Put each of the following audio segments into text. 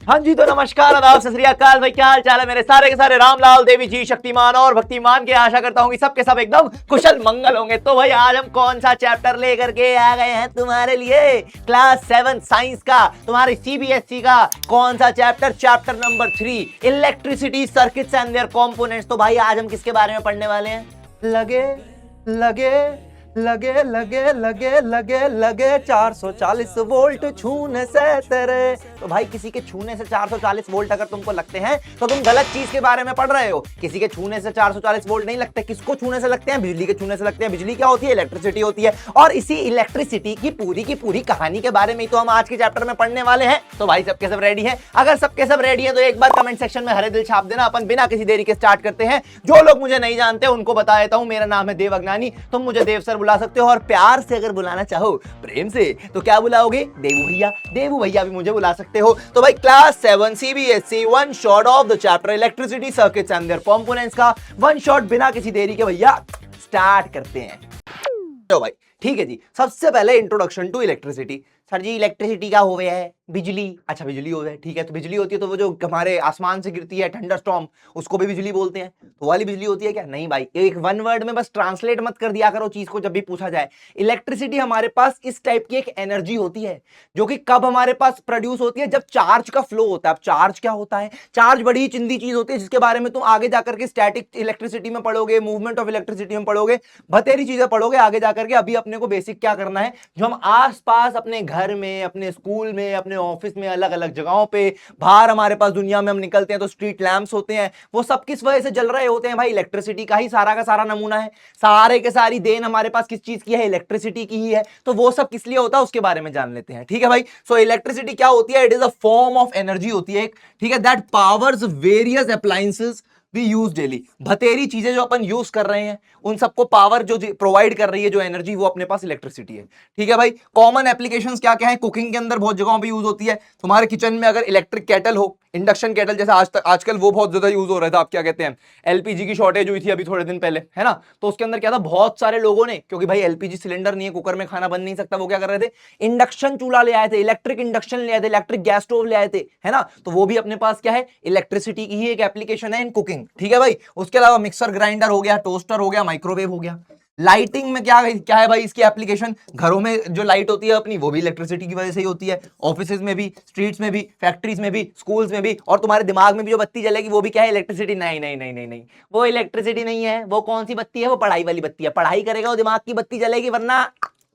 हाँ जी, तो नमस्कार, आदाब, सत श्री अकाल भाई, क्या हाल चाल है मेरे सारे के सारे रामलाल, देवी जी, शक्तिमान और भक्तिमान के। आशा करता हूँ कि सबके सब एकदम कुशल मंगल होंगे। तो भाई आज हम कौन सा चैप्टर लेकर के आ गए हैं तुम्हारे लिए? क्लास 7 साइंस का, तुम्हारे सीबीएसई का कौन सा chapter? Chapter number 3, electricity circuits and there components. तो भाई आज हम किसके बारे में पढ़ने वाले हैं? लगे लगे लगे लगे लगे लगे लगे 440 वोल्ट छूने से तेरे। तो भाई किसी के छूने से 440 वोल्ट अगर तुमको लगते हैं तो तुम गलत चीज के बारे में पढ़ रहे हो। किसी के छूने से 440 वोल्ट नहीं लगते। किसको छूने से लगते हैं? बिजली के छूने से लगते हैं। बिजली क्या होती है? इलेक्ट्रिसिटी होती है। और इसी इलेक्ट्रिसिटी की पूरी कहानी के बारे में तो हम आज के चैप्टर में पढ़ने वाले हैं। तो भाई सबके सब रेडी है? अगर सबके सब रेडी है तो एक बार कमेंट सेक्शन में हरे दिल छाप देना। अपन बिना किसी देरी के स्टार्ट करते हैं। जो लोग मुझे नहीं जानते उनको बता देता हूं, मेरा नाम है देव अग्नानी। तुम मुझे देव सर बुला सकते हो, और प्यार से अगर बुलाना चाहो, प्रेम से, तो क्या बुलाओगे? देवू भैया। देवू भैया भी मुझे बुला सकते हो। तो भाई class 7 CBSE one shot of the chapter electricity circuits and there components का वन शॉट बिना किसी देरी के भैया स्टार्ट करते हैं। तो भाई ठीक है जी, सबसे पहले इंट्रोडक्शन टू इलेक्ट्रिसिटी। सर जी इलेक्ट्रिसिटी क्या हो गया है? बिजली। अच्छा बिजली हो गया, ठीक है। तो बिजली होती है तो वो जो हमारे आसमान से गिरती है थंडरस्टॉर्म, उसको भी बिजली बोलते हैं। तो वाली बिजली होती है क्या? नहीं भाई, एक वन वर्ड में बस ट्रांसलेट मत कर दिया करो चीज को जब भी पूछा जाए। इलेक्ट्रिसिटी हमारे पास इस टाइप की एक एनर्जी होती है जो कि कब हमारे पास प्रोड्यूस होती है? जब चार्ज का फ्लो होता है। अब चार्ज क्या होता है? चार्ज बड़ी चिंदी चीज होती है जिसके बारे में तुम आगे जाकर के स्टैटिक इलेक्ट्रिसिटी में पढ़ोगे, मूवमेंट ऑफ इलेक्ट्रिसिटी में पढ़ोगे, बतेरी चीजें पढ़ोगे आगे जाकर के। अभी अपने को बेसिक क्या करना है, जो हम आस पास अपने घर में, अपने स्कूल में, अपने ऑफिस में, अलग अलग जगहों पे, बाहर हमारे पास दुनिया में हम निकलते हैं तो स्ट्रीट लैंप्स होते हैं, वो सब किस वजह से जल रहे होते हैं? भाई इलेक्ट्रिसिटी का ही सारा का सारा नमूना है। सारे के सारी देन हमारे पास किस चीज की है? इलेक्ट्रिसिटी की ही है। तो वो सब किस लिए होता है उसके बारे में जान लेते हैं। ठीक है भाई। सो इलेक्ट्रिसिटी क्या होती है? It is a form of energy होती है, ठीक है, that powers various appliances we use daily. भतेरी चीजें जो अपन यूज कर रहे हैं उन सबको पावर जो प्रोवाइड कर रही है, जो एनर्जी, वो अपने पास इलेक्ट्रिसिटी है। ठीक है भाई। कॉमन एप्लीकेशंस क्या क्या है? कुकिंग के अंदर बहुत जगहों पे यूज होती है। तुम्हारे किचन में अगर इलेक्ट्रिक केटल हो, इंडक्शन केटल जैसे आजकल वो बहुत ज्यादा यूज हो रहा था। आप क्या कहते हैं, एलपीजी की शॉर्टेज हुई थी अभी थोड़े दिन पहले, है ना? तो उसके अंदर क्या था, बहुत सारे लोगों ने, क्योंकि भाई एलपीजी सिलेंडर नहीं है, कुकर में खाना बन नहीं सकता, वो क्या कर रहे थे, इंडक्शन चूल्हा ले आए थे, इलेक्ट्रिक इंडक्शन ले आए थे, इलेक्ट्रिक गैस स्टोव ले आए थे, है ना? तो वो भी अपने पास क्या है? इलेक्ट्रिसिटी की ही एक एप्लीकेशन है इन कुकिंग। ठीक है भाई। उसके अलावा मिक्सर ग्राइंडर हो गया, टोस्टर हो गया, माइक्रोवेव हो गया। लाइटिंग में क्या क्या है भाई इसकी एप्लीकेशन? घरों में जो लाइट होती है अपनी, वो भी इलेक्ट्रिसिटी की वजह से ही होती है। ऑफिसेज में भी, स्ट्रीट्स में भी, फैक्ट्रीज में भी, स्कूल्स में भी, और तुम्हारे दिमाग में भी जो बत्ती जलेगी वो भी क्या है? इलेक्ट्रिसिटी। नहीं नहीं नहीं नहीं नहीं, वो इलेक्ट्रिसिटी नहीं है। वो कौन सी बत्ती है? वो पढ़ाई वाली बत्ती है। पढ़ाई करेगा वो दिमाग की बत्ती जलेगी, वरना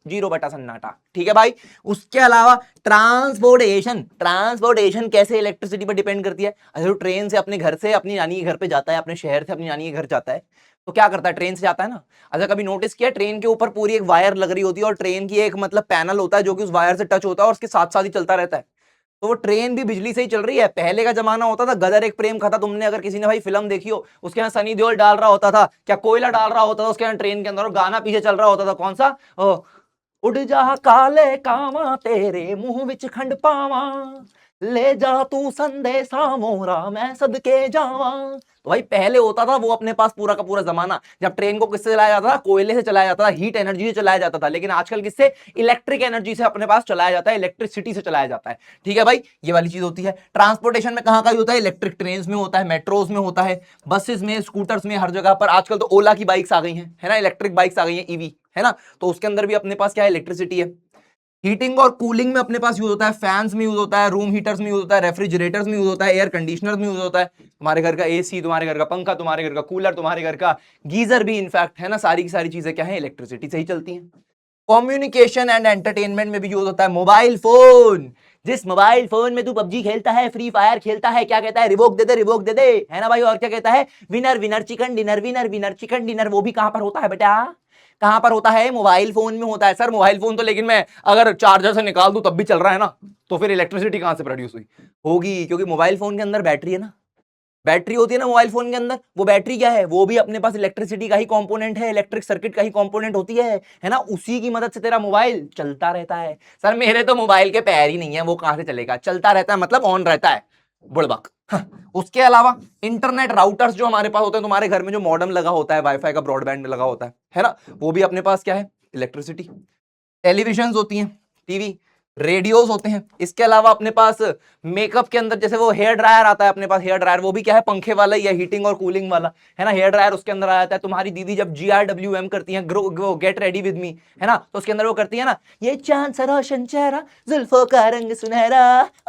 जीरो बटा सन्नाटा। ठीक है भाई। उसके अलावा ट्रांसपोर्टेशन। ट्रांसपोर्टेशन कैसे इलेक्ट्रिसिटी पर डिपेंड करती है? अगर वो ट्रेन से अपने घर से अपनी नानी के घर पे जाता है, अपने शहर से अपनी नानी के घर जाता है, तो क्या करता है? ट्रेन से जाता है ना। अच्छा कभी नोटिस किया, ट्रेन के ऊपर पूरी एक वायर लग रही होती है और ट्रेन की एक मतलब पैनल होता है जो कि उस वायर से टच होता है और उसके साथ साथ ही चलता रहता है। तो वो ट्रेन भी बिजली से ही चल रही है। पहले का जमाना होता था गदर एक प्रेम कथा, तुमने अगर किसी ने भाई फिल्म देखी हो, उसके यहाँ सनी देओल डाल रहा होता था, क्या कोयला डाल रहा होता था उसके यहाँ ट्रेन के अंदर, और गाना पीछे चल रहा होता था कौन सा? उड़ जा काले कामा तेरे मुंह विच खंड पावा, ले जा तू संदेशा मोरा मैं सदके जावा। तो भाई पहले होता था वो अपने पास पूरा का पूरा जमाना, जब ट्रेन को किससे चलाया जाता था? कोयले से चलाया जाता था, हीट एनर्जी से चलाया जाता था। लेकिन आजकल किससे? इलेक्ट्रिक एनर्जी से अपने पास चलाया जाता है, इलेक्ट्रिसिटी से चलाया जाता है। ठीक है भाई, ये वाली चीज होती है। ट्रांसपोर्टेशन में कहां का होता है? इलेक्ट्रिक ट्रेन में होता है, मेट्रोज में होता है, बसेस में, स्कूटर्स में, हर जगह पर। आजकल तो ओला की बाइक्स आ गई हैं, है ना, इलेक्ट्रिक बाइक्स आ गई हैं, ईवी, है ना? तो उसके अंदर भी अपने पास क्या है? इलेक्ट्रिसिटी है। हीटिंग और कूलिंग में अपने पास यूज होता है, फैंस में यूज होता है, रूम हीटर्स में यूज होता है, रेफ्रिजरेटर्स में यूज होता है, एयर कंडीशनर्स में यूज होता है। तुम्हारे घर का एसी, तुम्हारे घर का पंखा, तुम्हारे घर का कूलर, तुम्हारे घर का गीजर भी इनफैक्ट, है ना, सारी की सारी चीजें क्या है? इलेक्ट्रिसिटी से ही चलती हैं। कम्युनिकेशन एंड एंटरटेनमेंट में भी यूज होता है। मोबाइल फोन, जिस मोबाइल फोन में तू पबजी खेलता है, फ्री फायर खेलता है, क्या कहता है? रिवोक दे दे, रिवोक दे दे, है ना भाई? और क्या कहता है? Winner winner chicken dinner, winner winner chicken dinner. वो भी कहां पर होता है बेटा? कहां पर होता है? मोबाइल फोन में होता है। सर मोबाइल फोन तो लेकिन मैं अगर चार्जर से निकाल दूं तब भी चल रहा है ना, तो फिर इलेक्ट्रिसिटी कहां से प्रोड्यूस हुई होगी? क्योंकि मोबाइल फोन के अंदर बैटरी है ना, बैटरी होती है ना मोबाइल फोन के अंदर। वो बैटरी क्या है? वो भी अपने पास इलेक्ट्रिसिटी का ही कंपोनेंट है, इलेक्ट्रिक सर्किट का ही कंपोनेंट होती है ना? उसी की मदद से तेरा मोबाइल चलता रहता है। सर मेरे तो मोबाइल के पैर ही नहीं है, वो कहां से चलेगा? चलता रहता है मतलब ऑन रहता है, बुड़बक। उसके अलावा इंटरनेट राउटर्स जो हमारे पास होते हैं, तुम्हारे घर में जो मॉडेम लगा होता है, वाईफाई का ब्रॉडबैंड में लगा होता है ना, वो भी अपने पास क्या है? इलेक्ट्रिसिटी। टेलीविजन होती हैं, टीवी, रेडियोस होते हैं। इसके अलावा अपने पास मेकअप के अंदर जैसे वो हेयर ड्रायर आता है अपने पास, हेयर ड्रायर वो भी क्या है, पंखे वाला ही है, हीटिंग और कूलिंग वाला है ना। हेयर ड्रायर उसके अंदर आ जाता है। तुम्हारी दीदी जब GRWM करती हैं, grow get ready with me, है ना, तो उसके अंदर वो करती है ना, ये चांद सा रोशन चेहरा, जुल्फों का रंग सुनहरा,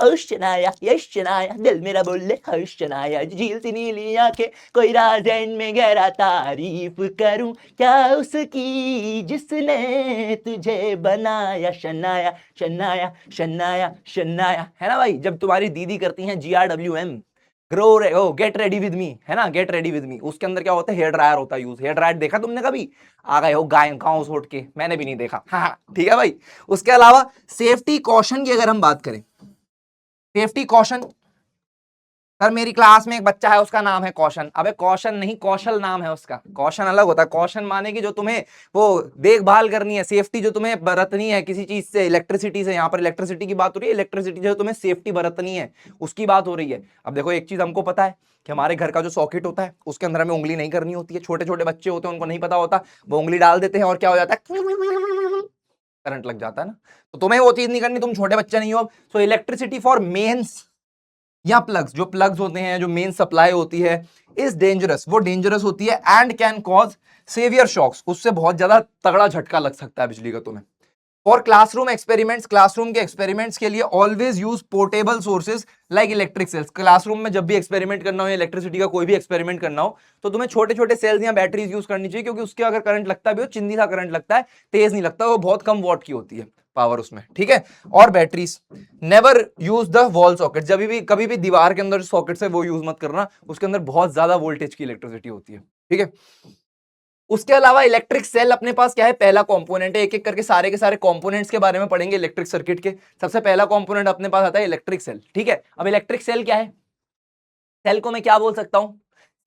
ओश चनाया यश चनाया, दिल मेरा बोले हर्ष चनाया, झीलती नीली आंखें, कोई राज में गहरा, तारीफ करूं क्या उसकी जिसने तुझे बनाया, शनाया शनाया शनाया शनाया, है ना भाई। जब तुम्हारी दीदी करती हैं GRWM, get ready with me, है ना, गेट रेडी विद मी, उसके अंदर क्या होता है, हेयर ड्रायर होता है यूज। हेयर ड्रायर देखा तुमने कभी? आ गए हो गाँव से उठ के, मैंने भी नहीं देखा। हाँ ठीक है भाई। उसके अलावा सेफ्टी कॉशन की अगर हम बात करें, सेफ्टी कॉशन, सर मेरी क्लास में एक बच्चा है उसका नाम है कौशन। अबे कौशन नहीं, कौशल नाम है उसका। कौशन अलग होता है, कौशन माने कि जो तुम्हें वो देखभाल करनी है, सेफ्टी जो तुम्हें बरतनी है किसी चीज से, इलेक्ट्रिसिटी से। यहाँ पर इलेक्ट्रिसिटी की बात हो रही है, इलेक्ट्रिसिटी जो तुम्हें सेफ्टी बरतनी है उसकी बात हो रही है। अब देखो एक चीज हमको पता है कि हमारे घर का जो सॉकेट होता है उसके अंदर हमें उंगली नहीं करनी होती है। छोटे छोटे बच्चे होते हैं उनको नहीं पता होता, वो उंगली डाल देते हैं और क्या हो जाता है, करंट लग जाता है ना। तो तुम्हें वो चीज नहीं करनी, तुम छोटे बच्चे नहीं हो। सो इलेक्ट्रिसिटी फॉर मेन्स या प्लग्स, जो प्लग्स होते हैं, जो मेन सप्लाई होती है, इज डेंजरस, वो डेंजरस होती है and can cause severe shocks, उससे बहुत ज्यादा तगड़ा झटका लग सकता है बिजली का तुम्हें। फॉर क्लासरूम एक्सपेरिमेंट्स, क्लासरूम के एक्सपेरिमेंट्स के लिए always use portable sources like electric sales. Classroom में जब भी एक्सपेरिमेंट करना हो, इलेक्ट्रिसिटी का कोई भी एक्सपेरिमेंट करना हो, तो तुम्हें छोटे छोटे सेल्स या बैटरीज यूज करनी चाहिए, क्योंकि उसके अगर करंट लगता भी हो, चिंदी सा करंट लगता है, तेज नहीं लगता, वो बहुत कम वॉट की होती है पावर उसमें, ठीक है। और batteries, never use the wall socket, जब भी कभी भी दीवार के अंदर सॉकेट है वो यूज मत करना, उसके अंदर बहुत ज्यादा वोल्टेज की इलेक्ट्रिसिटी होती है, ठीक है। उसके अलावा इलेक्ट्रिक सेल अपने पास क्या है, पहला कंपोनेंट है। एक एक करके सारे के सारे कंपोनेंट्स के बारे में पढ़ेंगे इलेक्ट्रिक सर्किट के। सबसे पहला कंपोनेंट अपने पास आता है इलेक्ट्रिक सेल, ठीक है। अब इलेक्ट्रिक सेल क्या है, सेल को मैं क्या बोल सकता हूं,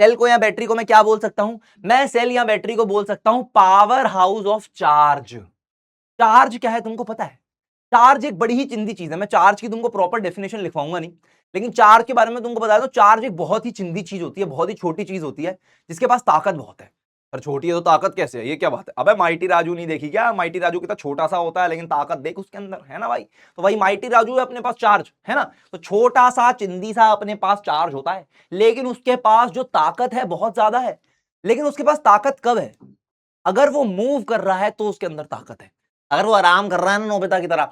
सेल को या बैटरी को मैं क्या बोल सकता हूं, मैं सेल या बैटरी को बोल सकता हूं power house of charge. Charge क्या है तुमको पता है? चार्ज एक बड़ी ही चिंदी चीज है। मैं चार्ज की तुमको प्रॉपर डेफिनेशन लिखवाऊंगा नहीं, लेकिन चार्ज के बारे में तुमको बता दो, चार्ज एक बहुत ही चिंदी चीज होती है, बहुत ही छोटी चीज होती है, जिसके पास ताकत बहुत है। पर छोटी है तो ताकत कैसे है, ये क्या बात है? अबे माइटी राजू नहीं देखी क्या? माइटी राजू कितना छोटा सा होता है लेकिन ताकत देख उसके अंदर, है ना भाई। तो भाई माइटी राजू है अपने पास चार्ज, है ना। तो छोटा सा चिंदी सा अपने पास चार्ज होता है, लेकिन उसके पास जो ताकत है बहुत ज्यादा है। लेकिन उसके पास ताकत कब है? अगर वो मूव कर रहा है तो उसके अंदर ताकत है। अगर वो आराम कर रहा है ना, नोबिता की तरह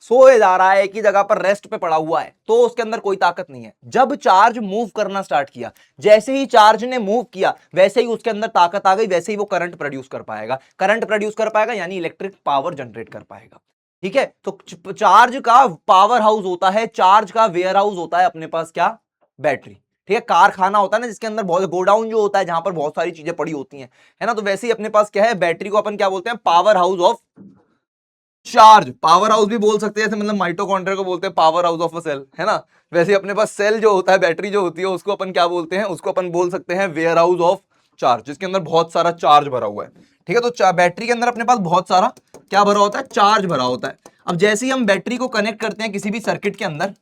सोए जा रहा है एक ही जगह पर, रेस्ट पे पड़ा हुआ है, तो उसके अंदर कोई ताकत नहीं है। जब चार्ज मूव करना स्टार्ट किया, जैसे ही चार्ज ने मूव किया, वैसे ही उसके अंदर ताकत आ गई, वैसे ही वो करंट प्रोड्यूस कर पाएगा। करंट प्रोड्यूस कर पाएगा यानी इलेक्ट्रिक पावर जनरेट कर पाएगा, ठीक है। तो चार्ज का पावर हाउस होता है, चार्ज का वेयर हाउस होता है अपने पास क्या, बैटरी, ठीक है। कारखाना होता है ना जिसके अंदर बहुत गोडाउन जो होता है, जहां पर बहुत सारी चीजें पड़ी होती हैं, है ना। तो वैसे ही अपने पास क्या है, बैटरी को अपन क्या बोलते हैं, powerhouse of charge. Power house भी बोल सकते हैं, जैसे मतलब माइटोकॉन्ड्रिया को बोलते हैं powerhouse of a cell, है ना। वैसे अपने पास सेल जो होता है, बैटरी जो होती है, उसको अपन क्या बोलते हैं, उसको अपन बोल सकते हैं वेयर हाउस ऑफ चार्ज, जिसके अंदर बहुत सारा चार्ज भरा हुआ है, ठीक है। तो बैटरी के अंदर अपने पास बहुत सारा क्या भरा होता है, चार्ज भरा होता है। अब जैसे ही हम बैटरी को कनेक्ट करते हैं किसी भी सर्किट के अंदर,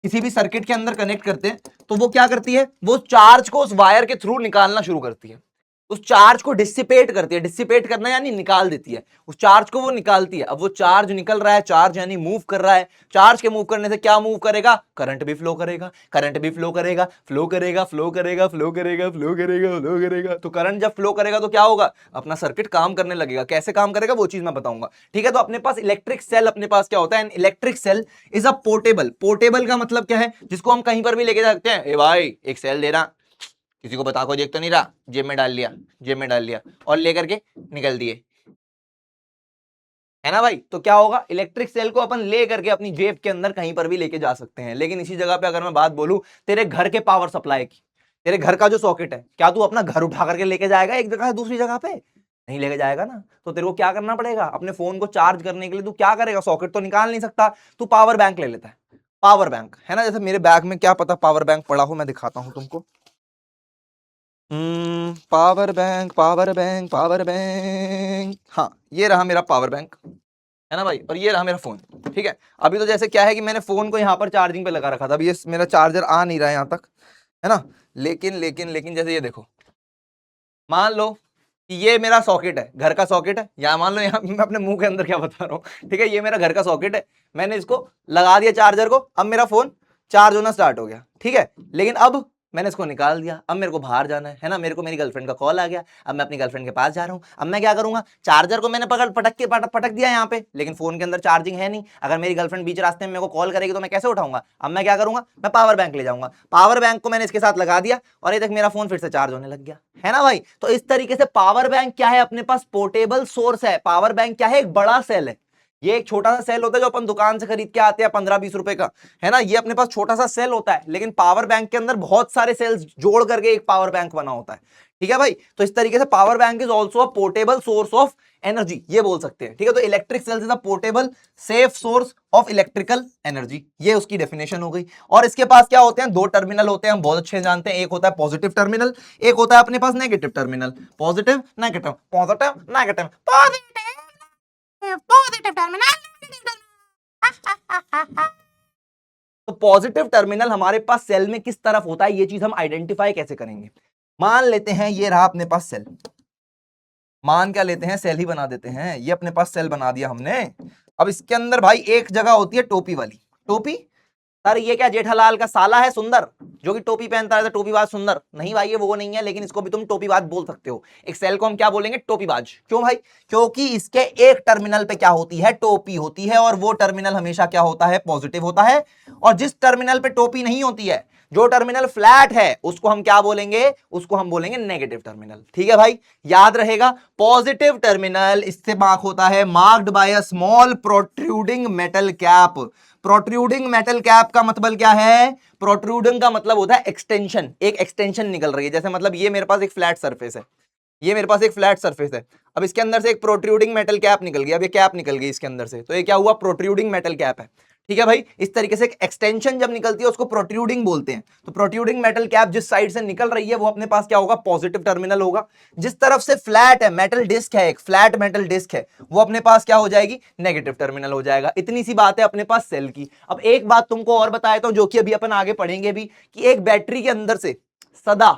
किसी भी सर्किट के अंदर कनेक्ट करते हैं, तो वो क्या करती है, वो चार्ज को उस वायर के थ्रू निकालना शुरू करती है, उस चार्ज को डिसिपेट करती है। डिसिपेट करना यानी निकाल देती है, उस चार्ज को वो निकालती है। अब वो चार्ज निकल रहा है, चार्ज यानी मूव कर रहा है, चार्ज के मूव करने से क्या मूव करेगा, करंट भी फ्लो करेगा, करंट भी फ्लो करेगा, फ्लो करेगा, फ्लो करेगा, फ्लो करेगा, फ्लो करेगा, फ्लो करेगा। तो करंट जब फ्लो करेगा तो क्या होगा, अपना सर्किट काम करने लगेगा। कैसे काम करेगा वो चीज मैं बताऊंगा, ठीक है। तो अपने पास इलेक्ट्रिक सेल, अपने पास क्या होता है, electric cell is a portable. Portable का मतलब क्या है, जिसको हम कहीं पर भी लेके जा सकते हैं। ए भाई एक सेल देना, किसी को बता को देख तो नहीं रहा, जेब में डाल लिया, जेब में डाल लिया और लेकर के निकल दिए, है ना भाई। तो क्या होगा, इलेक्ट्रिक सेल को अपन ले करके अपनी जेब के अंदर कहीं पर भी लेके जा सकते हैं। लेकिन इसी जगह पे अगर मैं बात बोलूं तेरे घर के पावर सप्लाई की, तेरे घर का जो सॉकेट है, क्या तू अपना घर उठा करके लेके जाएगा एक जगह से दूसरी जगह पे? नहीं लेके जाएगा ना। तो तेरे को क्या करना पड़ेगा, अपने फोन को चार्ज करने के लिए तू क्या करेगा, सॉकेट तो निकाल नहीं सकता, तू पावर बैंक ले लेता है। पावर बैंक, है ना। जैसे मेरे बैग में क्या पता पावर बैंक पड़ा हो, मैं दिखाता हूं तुमको। Power bank, power bank, power bank, हाँ ये रहा मेरा पावर बैंक, है ना भाई। और ये रहा मेरा फोन, ठीक है। अभी तो जैसे क्या है कि मैंने फोन को यहाँ पर चार्जिंग पे लगा रखा था, अभी ये मेरा चार्जर आ नहीं रहा है यहाँ तक, है ना। लेकिन लेकिन लेकिन जैसे ये देखो, मान लो कि ये मेरा सॉकेट है, घर का सॉकेट है, या मान लो यहाँ मैं अपने मुंह के अंदर क्या बता रहा हूँ, ठीक है, ये मेरा घर का सॉकेट है, मैंने इसको लगा दिया चार्जर को, अब मेरा फोन चार्ज होना स्टार्ट हो गया, ठीक है, लेकिन अब मैंने इसको निकाल दिया, अब मेरे को बाहर जाना है ना, मेरे को मेरी गर्लफ्रेंड का कॉल आ गया, अब मैं अपनी गर्लफ्रेंड के पास जा रहा हूँ, अब मैं क्या करूंगा, चार्जर को मैंने पटक दिया यहाँ पे, लेकिन फोन के अंदर चार्जिंग है नहीं, अगर मेरी गर्लफ्रेंड बीच रास्ते में मेरे को कॉल करेगी तो मैं कैसे उठाऊंगा, अब मैं क्या करूंगा, मैं पावर बैंक ले जाऊंगा, पावर बैंक को मैंने इसके साथ लगा दिया और ये तक मेरा फोन फिर से चार्ज होने लग गया, है ना भाई। तो इस तरीके से पावर बैंक क्या है, अपने पास पोर्टेबल सोर्स है, पावर बैंक क्या है, एक बड़ा सेल है, ये एक छोटा सा सेल होता है जो अपन दुकान से खरीद के आते हैं 15-20 रुपए का, है ना, ये अपने पास छोटा सा सेल होता है, लेकिन पावर बैंक के अंदर बहुत सारे सेल्स जोड़ करके एक पावर बैंक बना होता है, ठीक है भाई। तो इस तरीके से power bank is also a portable source of energy, ये बोल सकते हैं, ठीक है। तो electric sales is a portable safe source of electrical energy, ये उसकी डेफिनेशन हो गई। और इसके पास क्या होते हैं, दो टर्मिनल होते हैं, हम बहुत अच्छे जानते हैं, एक होता है पॉजिटिव टर्मिनल, एक होता है अपने पास negative terminal, positive negative, positive negative, positive terminal. तो पॉजिटिव टर्मिनल हमारे पास सेल में किस तरफ होता है, ये चीज हम आइडेंटिफाई कैसे करेंगे। मान लेते हैं ये रहा अपने पास सेल, मान क्या लेते हैं, सेल ही बना देते हैं, ये अपने पास सेल बना दिया हमने। अब इसके अंदर भाई एक जगह होती है टोपी वाली, टोपी, सर ये क्या जेठालाल का साला है सुंदर जो कि टोपी पहनता है, तो टोपीबाज सुंदर नहीं भाई, ये वो नहीं है, लेकिन इसको भी तुम टोपीबाज बोल सकते हो। एक सेल को हम क्या बोलेंगे, टोपीबाज। क्यों भाई, क्योंकि इसके एक टर्मिनल पे क्या होती है, टोपी होती है, और वो टर्मिनल हमेशा क्या होता है, पॉजिटिव होता है। और जिस टर्मिनल पे टोपी नहीं होती है, जो टर्मिनल फ्लैट है, उसको हम क्या बोलेंगे, उसको हम बोलेंगे नेगेटिव टर्मिनल, ठीक है भाई, याद रहेगा। पॉजिटिव टर्मिनल इससे मार्क होता है, marked by a small protruding metal cap. Protruding metal cap का मतलब क्या है, प्रोट्रूडिंग का मतलब होता है एक्सटेंशन, एक एक्सटेंशन निकल रही है, जैसे मतलब ये मेरे पास एक फ्लैट सरफेस है, ये मेरे पास एक फ्लैट सरफेस है, अब इसके अंदर से एक प्रोट्रूडिंग मेटल कैप निकल गई, अब ये कैप निकल गई इसके अंदर से, तो ये क्या हुआ, प्रोट्रूडिंग मेटल कैप है, ठीक है भाई। इस तरीके से एक एक्सटेंशन जब निकलती है उसको प्रोट्रूडिंग बोलते हैं। तो प्रोट्रूडिंग मेटल कैप जिस साइड से निकल रही है वो अपने पास क्या होगा, पॉजिटिव टर्मिनल होगा। जिस तरफ से फ्लैट है, मेटल डिस्क है, एक फ्लैट मेटल डिस्क है, वो अपने पास क्या हो जाएगी, नेगेटिव टर्मिनल हो जाएगा। इतनी सी बात है अपने पास सेल की। अब एक बात तुमको और बता देता हूं, जो कि अभी अपन आगे पढ़ेंगे भी, कि एक बैटरी के अंदर से सदा,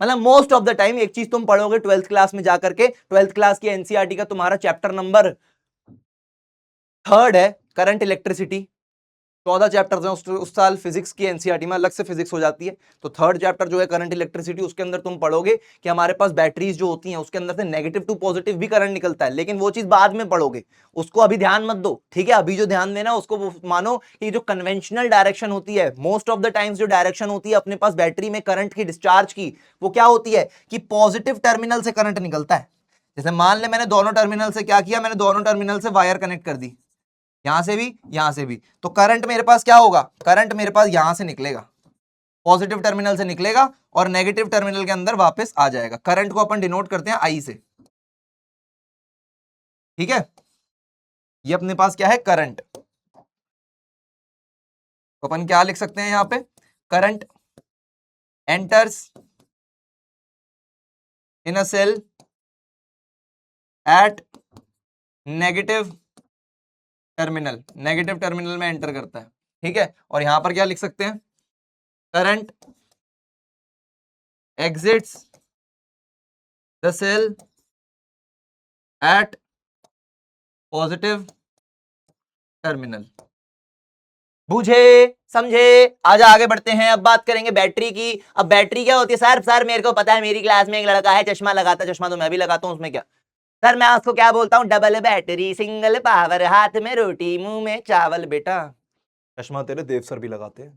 मतलब मोस्ट ऑफ द टाइम, एक चीज तुम पढ़ोगे 12th क्लास में जाकर के, 12th क्लास की एनसीईआरटी का तुम्हारा चैप्टर नंबर 3 है, करंट इलेक्ट्रिसिटी। 14 चैप्टर्स हैं उस साल फिजिक्स की एनसीईआरटी में, अलग से फिजिक्स हो जाती है। तो 3rd चैप्टर जो है करंट इलेक्ट्रिसिटी, उसके अंदर तुम पढ़ोगे कि हमारे पास बैटरीज जो होती हैं उसके अंदर से नेगेटिव टू पॉजिटिव भी करंट निकलता है, लेकिन वो चीज बाद में पढ़ोगे, उसको अभी ध्यान मत दो, ठीक है। अभी जो ध्यान देना उसको मानो कि जो कन्वेंशनल डायरेक्शन होती है, मोस्ट ऑफ द टाइम्स जो डायरेक्शन होती है अपने पास बैटरी में करंट की डिस्चार्ज की, वो क्या होती है कि पॉजिटिव टर्मिनल से करंट निकलता है। जैसे मान ले मैंने दोनों टर्मिनल से क्या किया, मैंने दोनों टर्मिनल से वायर कनेक्ट कर दी, यहां से भी यहां से भी, तो करंट मेरे पास क्या होगा, करंट मेरे पास यहां से निकलेगा, पॉजिटिव टर्मिनल से निकलेगा और नेगेटिव टर्मिनल के अंदर वापस आ जाएगा। करंट को अपन डिनोट करते हैं आई से, ठीक है। ये अपने पास क्या है, करंट, तो अपन क्या लिख सकते हैं यहां पे, current enters in a cell at negative terminal, negative terminal में एंटर करता है, ठीक है। और यहां पर क्या लिख सकते हैं, current exits the cell at positive terminal. बुझे, समझे, आजा आगे बढ़ते हैं। अब बात करेंगे बैटरी की। अब बैटरी क्या होती है, सर मेरे को पता है, मेरी क्लास में एक लड़का है चश्मा लगाता, चश्मा तो मैं भी लगाता हूं, उसमें क्या सर, मैं उसको क्या बोलता हूँ, डबल बैटरी सिंगल पावर, हाथ में रोटी मुंह में चावल, बेटा चश्मा तेरे देव सर भी लगाते हैं,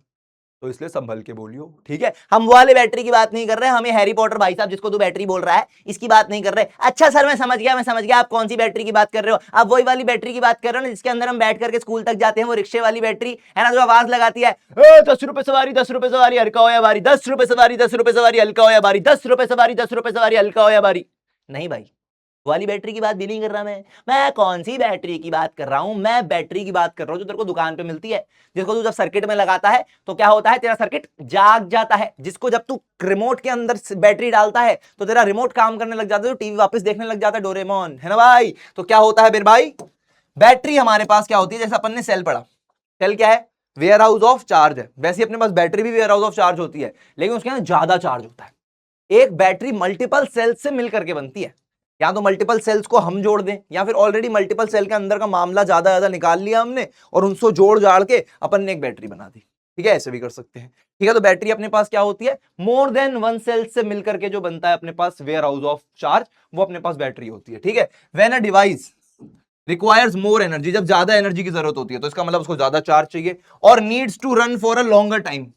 तो इसलिए संभल के बोलियो, ठीक है। हम वो वाले बैटरी की बात नहीं कर रहे, हमें हैरी पॉटर भाई साहब जिसको तू बैटरी बोल रहा है, इसकी बात नहीं कर रहे। अच्छा सर मैं समझ गया, आप कौन सी बैटरी की बात कर रहे हो, आप वही वाली बैटरी की बात कर रहे हो ना जिसके अंदर हम बैठ करके स्कूल तक जाते हैं, वो रिक्शे वाली बैटरी है ना, जो आवाज लगाती है, 10 रुपए सवारी, 10 रुपए सवारी, हल्का हो या भारी, 10 रुपए सवारी, 10 रुपए सवारी, हल्का हो या भारी, 10 रुपए सवारी, 10 रुपए सवारी, हल्का हो या भारी। नहीं भाई, वाली बैटरी की बात भी नहीं कर रहा मैं कौन सी बैटरी की बात कर रहा हूं, मैं बैटरी की बात कर रहा हूं जो तेरे को दुकान पे मिलती है, जिसको तू जब सर्किट में लगाता है तो क्या होता है, तेरा सर्किट जाग जाता है, जिसको जब तू रिमोट के अंदर बैटरी डालता है तो तेरा रिमोट काम करने लग जाता है, तो टीवी वापस देखने लग जाता है, डोरेमोन, है ना भाई। तो क्या होता है मेरे भाई, बैटरी हमारे पास क्या होती है, जैसे अपन ने सेल पढ़ा, सेल क्या है, वेयर हाउस ऑफ चार्ज है, वैसे अपने पास बैटरी भी वेयर हाउस ऑफ चार्ज होती है, लेकिन उसके अंदर ज्यादा चार्ज होता है। एक बैटरी मल्टीपल सेल्स से मिलकर के बनती है, या तो मल्टीपल सेल्स को हम जोड़ दें, या फिर ऑलरेडी मल्टीपल सेल के अंदर का मामला ज्यादा निकाल लिया हमने और उनको जोड़ जाड़ के अपन ने एक बैटरी बना दी। ठीक है, ऐसे भी कर सकते हैं। ठीक है, तो बैटरी अपने पास क्या होती है, मोर देन वन सेल से मिलकर के जो बनता है अपने पास वेयर हाउस ऑफ चार्ज, वो अपने पास बैटरी होती है। ठीक है, when a device requires more energy, जब ज्यादा एनर्जी की जरूरत होती है तो इसका मतलब उसको ज्यादा चार्ज चाहिए, और needs to run for a longer time,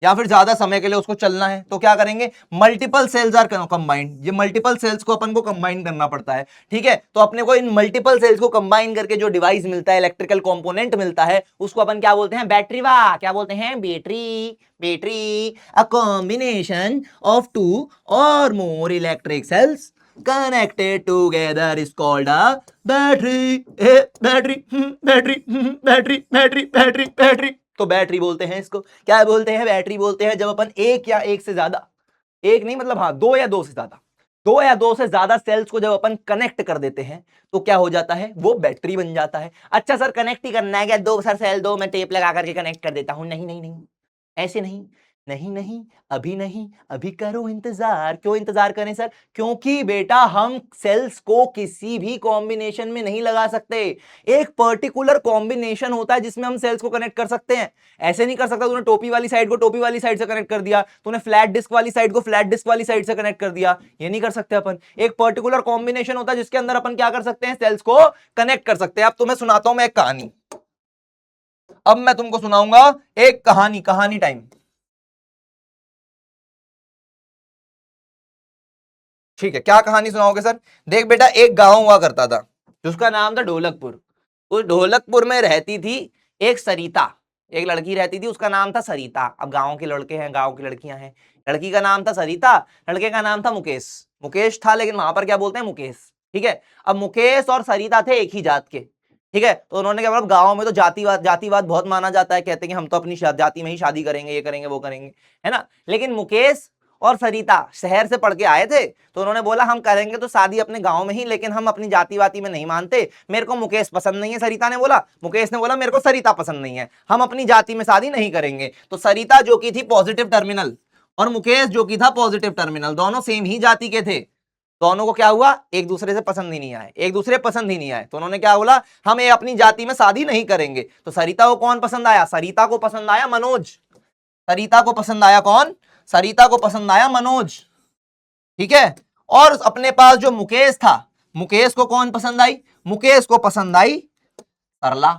या फिर ज्यादा समय के लिए उसको चलना है, तो क्या करेंगे, मल्टीपल सेल्स आर कंबाइंड, ये मल्टीपल सेल्स को अपन को कंबाइन करना पड़ता है। ठीक है, तो अपने को इन मल्टीपल सेल्स को कंबाइन करके जो डिवाइस मिलता है, इलेक्ट्रिकल कंपोनेंट मिलता है, उसको अपन क्या बोलते हैं, बैटरी। वाह, क्या बोलते हैं, battery. Battery a combination of two or more electric cells connected together is called a battery। Battery battery battery battery battery battery, तो बैटरी बोलते हैं इसको। क्या बोलते हैं, बैटरी बोलते हैं जब अपन एक या एक से ज्यादा, एक नहीं मतलब हाँ, दो या दो से ज्यादा, दो या दो से ज्यादा सेल्स को जब अपन कनेक्ट कर देते हैं तो क्या हो जाता है, वो बैटरी बन जाता है। अच्छा सर, कनेक्ट ही करना है क्या, दो सर सेल दो, मैं टेप लगा करके कनेक्ट कर देता हूं। नहीं नहीं नहीं, ऐसे नहीं, नहीं नहीं, अभी नहीं, अभी करो इंतजार। क्यों इंतजार करें सर, क्योंकि बेटा हम सेल्स को किसी भी कॉम्बिनेशन में नहीं लगा सकते। एक पर्टिकुलर कॉम्बिनेशन होता है जिसमें हम सेल्स को कनेक्ट कर सकते हैं। ऐसे नहीं कर सकता, तूने टोपी वाली साइड को टोपी वाली साइड से कनेक्ट कर दिया, तूने फ्लैट डिस्क वाली साइड को फ्लैट डिस्क वाली साइड से कनेक्ट कर दिया, ये नहीं कर सकते अपन। एक पर्टिकुलर कॉम्बिनेशन होता है जिसके अंदर अपन क्या कर सकते हैं, सेल्स को कनेक्ट कर सकते हैं। अब तुम्हें सुनाता हूं मैं एक कहानी, अब मैं तुमको सुनाऊंगा एक कहानी, कहानी टाइम। ठीक है, क्या कहानी सुनाओगे सर, देख बेटा, एक गांव हुआ करता था जिसका नाम था ढोलकपुर। उस ढोलकपुर में रहती थी एक सरिता, एक लड़की रहती थी, उसका नाम था सरिता। अब गांव के लड़के हैं, गांव की लड़कियां हैं, लड़की का नाम था सरिता, लड़के का नाम था मुकेश। मुकेश था लेकिन वहां पर क्या बोलते हैं, मुकेश। ठीक है, अब मुकेश और सरिता थे एक ही जात के। ठीक है, तो उन्होंने क्या बोला, गांव में तो जातिवाद बहुत माना जाता है, कहते हैं कि हम तो अपनी जाति में ही शादी करेंगे, ये करेंगे वो करेंगे, है ना। लेकिन मुकेश और सरिता शहर से पढ़ के आए थे, तो उन्होंने बोला हम करेंगे तो शादी अपने गांव में ही, लेकिन हम अपनी जाति वाती में नहीं मानते, मेरे को मुकेश पसंद नहीं है। सरिता ने बोला, मुकेश ने बोला मेरे को सरिता पसंद नहीं है, हम अपनी जाति में शादी नहीं करेंगे। तो सरिता जो की थी पॉजिटिव टर्मिनल और मुकेश जो की था पॉजिटिव टर्मिनल, दोनों सेम ही जाति के थे। दोनों को क्या हुआ, एक दूसरे से पसंद ही नहीं आए, एक दूसरे पसंद ही नहीं आए, तो उन्होंने क्या बोला, हम ये अपनी जाति में शादी नहीं करेंगे। तो सरिता को कौन पसंद आया, सरिता को पसंद आया मनोज। सरिता को पसंद आया कौन, सरिता को पसंद आया मनोज। ठीक है, और अपने पास जो मुकेश था, मुकेश को कौन पसंद आई, मुकेश को पसंद आई सरला,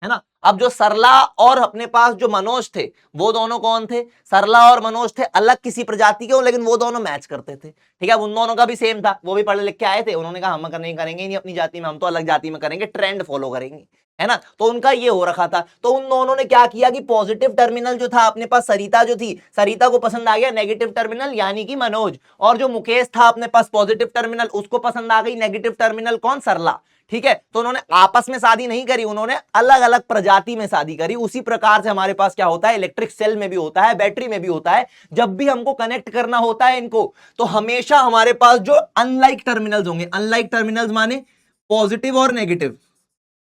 है ना। अब जो सरला और अपने पास जो मनोज थे, वो दोनों कौन थे, सरला और मनोज थे अलग किसी प्रजाति के, लेकिन वो दोनों मैच करते थे। ठीक है, उन दोनों का भी सेम था, वो भी पढ़े लिख के आए थे, उन्होंने कहा हम नहीं करेंगे नहीं अपनी जाति में, हम तो अलग जाति में करेंगे, ट्रेंड फॉलो करेंगे, है ना। तो उनका ये हो रखा था, तो उन दोनों ने क्या किया कि पॉजिटिव टर्मिनल जो था अपने पास, सरिता जो थी, सरिता को पसंद आ गया नेगेटिव टर्मिनल यानी कि मनोज, और जो मुकेश था अपने पास पॉजिटिव टर्मिनल, उसको पसंद आ गई नेगेटिव टर्मिनल कौन, सरला। ठीक है, तो उन्होंने आपस में शादी नहीं करी, उन्होंने अलग अलग प्रजाति में शादी करी। उसी प्रकार से हमारे पास क्या होता है, इलेक्ट्रिक सेल में भी होता है, बैटरी में भी होता है। जब भी हमको कनेक्ट करना होता है इनको, तो हमेशा हमारे पास जो अनलाइक टर्मिनल्स होंगे, अनलाइक टर्मिनल्स माने पॉजिटिव और नेगेटिव,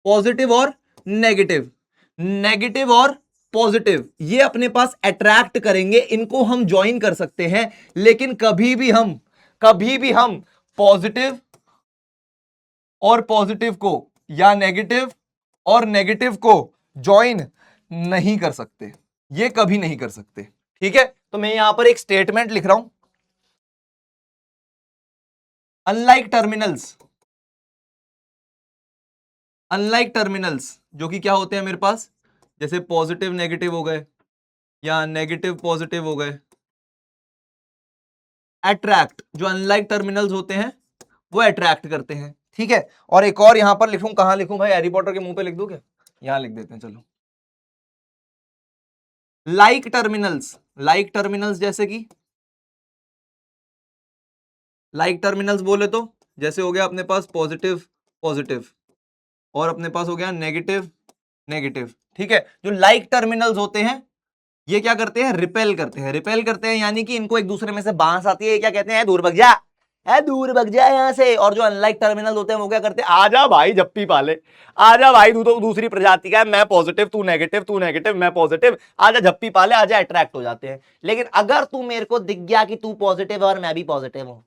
पॉजिटिव और नेगेटिव, नेगेटिव और पॉजिटिव, ये अपने पास अट्रैक्ट करेंगे, इनको हम ज्वाइन कर सकते हैं। लेकिन कभी भी हम पॉजिटिव और पॉजिटिव को या नेगेटिव और नेगेटिव को ज्वाइन नहीं कर सकते, ये कभी नहीं कर सकते। ठीक है, तो मैं यहां पर एक स्टेटमेंट लिख रहा हूं, अनलाइक टर्मिनल्स जो कि क्या होते हैं मेरे पास, जैसे पॉजिटिव नेगेटिव हो गए या नेगेटिव पॉजिटिव हो गए, अट्रैक्ट, जो अनलाइक टर्मिनल्स होते हैं वो अट्रैक्ट करते हैं। ठीक है, और एक और यहां पर लिखूं, कहां लिखूं भाई, हैरी पॉटर के मुंह पे लिख दूं क्या, यहां लिख देते हैं चलो, लाइक टर्मिनल्स जैसे कि लाइक टर्मिनल्स बोले तो जैसे हो गया अपने पास पॉजिटिव पॉजिटिव और अपने पास हो गया नेगेटिव नेगेटिव। ठीक है, जो लाइक टर्मिनल्स होते हैं ये क्या करते हैं, रिपेल करते हैं, यानी कि इनको एक दूसरे में से बांस आती है, क्या कहते हैं, दूर भग जा, है दूर भग जा यहां से। और जो अनलाइक टर्मिनल होते हैं वो क्या करते हैं, आजा भाई जप्पी पाले, आजा भाई तू तो दूसरी प्रजाति का है, मैं पॉजिटिव तू नेगेटिव मैं पॉजिटिव, आजा झप्पी पाले, आजा अट्रैक्ट हो जाते हैं। लेकिन अगर तू मेरे को दिख गया कि तू पॉजिटिव और मैं भी पॉजिटिव हूं,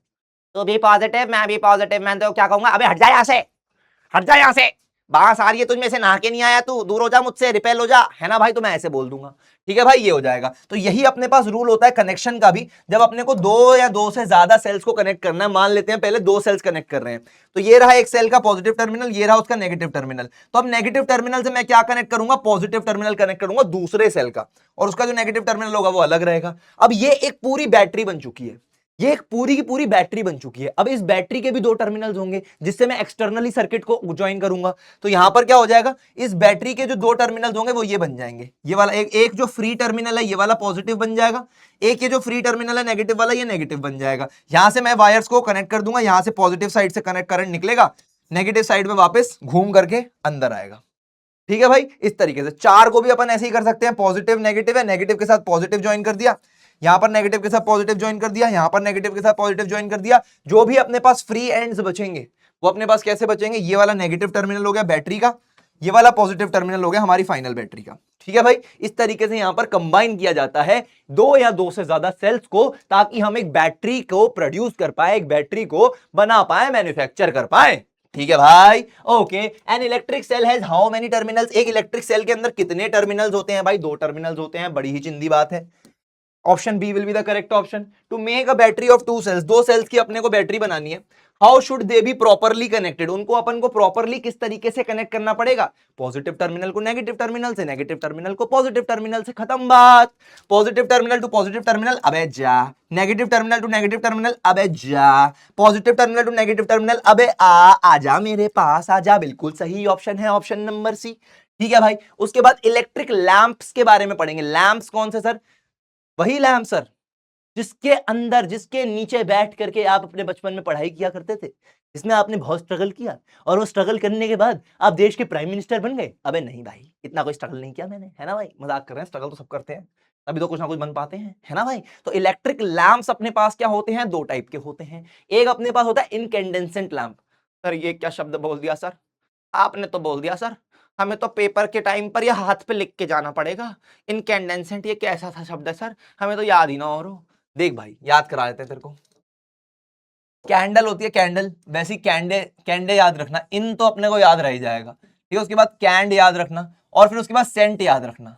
तू भी पॉजिटिव, मैं भी पॉजिटिव। मैं तो क्या कहूंगा, अबे हट जा यहाँ से, हट जा यहाँ से, बांस आ रही है तुझ में से, नहा के नहीं आया तू, दूर हो जा मुझसे, रिपेल हो जा, है ना भाई। तो मैं ऐसे बोल दूंगा, ठीक है भाई, ये हो जाएगा। तो यही अपने पास रूल होता है कनेक्शन का भी, जब अपने को दो या दो से ज्यादा सेल्स को कनेक्ट करना है। मान लेते हैं पहले दो सेल्स कनेक्ट कर रहे हैं, तो ये रहा एक सेल का पॉजिटिव टर्मिनल, ये रहा उसका नेगेटिव टर्मिनल। तो अब नेगेटिव टर्मिनल से मैं क्या कनेक्ट करूंगा, पॉजिटिव टर्मिनल कनेक्ट करूंगा दूसरे सेल का, और उसका जो नेगेटिव टर्मिनल होगा वो अलग रहेगा। अब ये एक पूरी बैटरी बन चुकी है, ये एक पूरी की पूरी बैटरी बन चुकी है। अब इस बैटरी के भी दो टर्मिनल्स होंगे जिससे मैं एक्सटर्नली सर्किट को ज्वाइन करूंगा। तो यहां पर क्या हो जाएगा, इस बैटरी के जो दो टर्मिनल्स होंगे वो ये बन जाएंगे, ये वाला एक जो फ्री टर्मिनल है ये वाला पॉजिटिव बन जाएगा, एक ये जो फ्री टर्मिनल है नेगेटिव वाला ये नेगेटिव बन जाएगा। यहां से मैं वायर्स को कनेक्ट कर दूंगा, यहां से पॉजिटिव साइड से कनेक्ट करंट निकलेगा, नेगेटिव साइड में वापस घूम करके अंदर आएगा। ठीक है भाई, इस तरीके से चार को भी अपन ऐसे ही कर सकते हैं, पॉजिटिव नेगेटिव है, नेगेटिव के साथ पॉजिटिव ज्वाइन कर दिया, यहां पर नेगेटिव के साथ पॉजिटिव ज्वाइन कर दिया, यहां पर नेगेटिव के साथ पॉजिटिव ज्वाइन कर दिया। जो भी अपने पास फ्री एंड्स बचेंगे वो अपने पास कैसे बचेंगे, ये वाला नेगेटिव टर्मिनल हो गया बैटरी का, ये वाला पॉजिटिव टर्मिनल हो गया हमारी फाइनल बैटरी का। ठीक है भाई, इस तरीके से यहां पर कंबाइन किया जाता है दो या दो से ज्यादा सेल्स को, ताकि हम एक बैटरी को प्रोड्यूस कर पाए, एक बैटरी को बना पाए, मैन्युफैक्चर कर पाए। ठीक है भाई, okay. An electric cell has how many terminals, एक इलेक्ट्रिक सेल के अंदर कितने टर्मिनल्स होते हैं भाई, दो टर्मिनल्स होते हैं, बड़ी ही चिंदी बात है। Option B will be the correct option. To make a battery of two cells, दो सेल्स की अपने को बैटरी बनानी है, how should they be properly connected, उनको अपन को प्रॉपरली किस तरीके से कनेक्ट करना पड़ेगा, पॉजिटिव टर्मिनल को नेगेटिव टर्मिनल से, नेगेटिव टर्मिनल को पॉजिटिव टर्मिनल से, खत्म बात। Positive terminal to positive terminal, अबे जा, negative terminal to negative terminal, अबे जा, positive terminal to negative terminal, अबे आजा मेरे पास आजा, बिल्कुल सही ऑप्शन है ऑप्शन नंबर सी। ठीक है भाई, उसके बाद इलेक्ट्रिक लैंप्स के बारे में पढ़ेंगे। लैंप्स कौन से सर, वही लैंप सर जिसके अंदर, जिसके नीचे बैठ करके आप अपने बचपन में पढ़ाई किया करते थे, जिसमें आपने बहुत स्ट्रगल किया, और वो स्ट्रगल करने के बाद आप देश के प्राइम मिनिस्टर बन गए। अबे नहीं भाई, इतना कोई स्ट्रगल नहीं किया मैंने, है ना भाई, मजाक कर रहे हैं, स्ट्रगल तो सब करते हैं, तभी तो कुछ ना कुछ बन पाते हैं, है ना भाई। तो इलेक्ट्रिक लैंप्स अपने पास क्या होते हैं, दो टाइप के होते हैं। एक अपने पास होता है इनकैंडेसेंट लैंप। सर ये क्या शब्द बोल दिया सर, आपने तो बोल दिया सर, हमें तो पेपर के टाइम पर या हाथ पे लिख के जाना पड़ेगा। इनकैंडेसेंट ये कैसा था शब्द है सर, हमें तो याद ही ना हो रहा। देख भाई, याद करा देते हैं तेरे को। कैंडल होती है कैंडल, वैसी कैंडे, कैंडे याद रखना, इन तो अपने को याद रह ही जाएगा। ठीक है, उसके बाद कैंड याद रखना, और फिर उसके बाद सेंट याद रखना।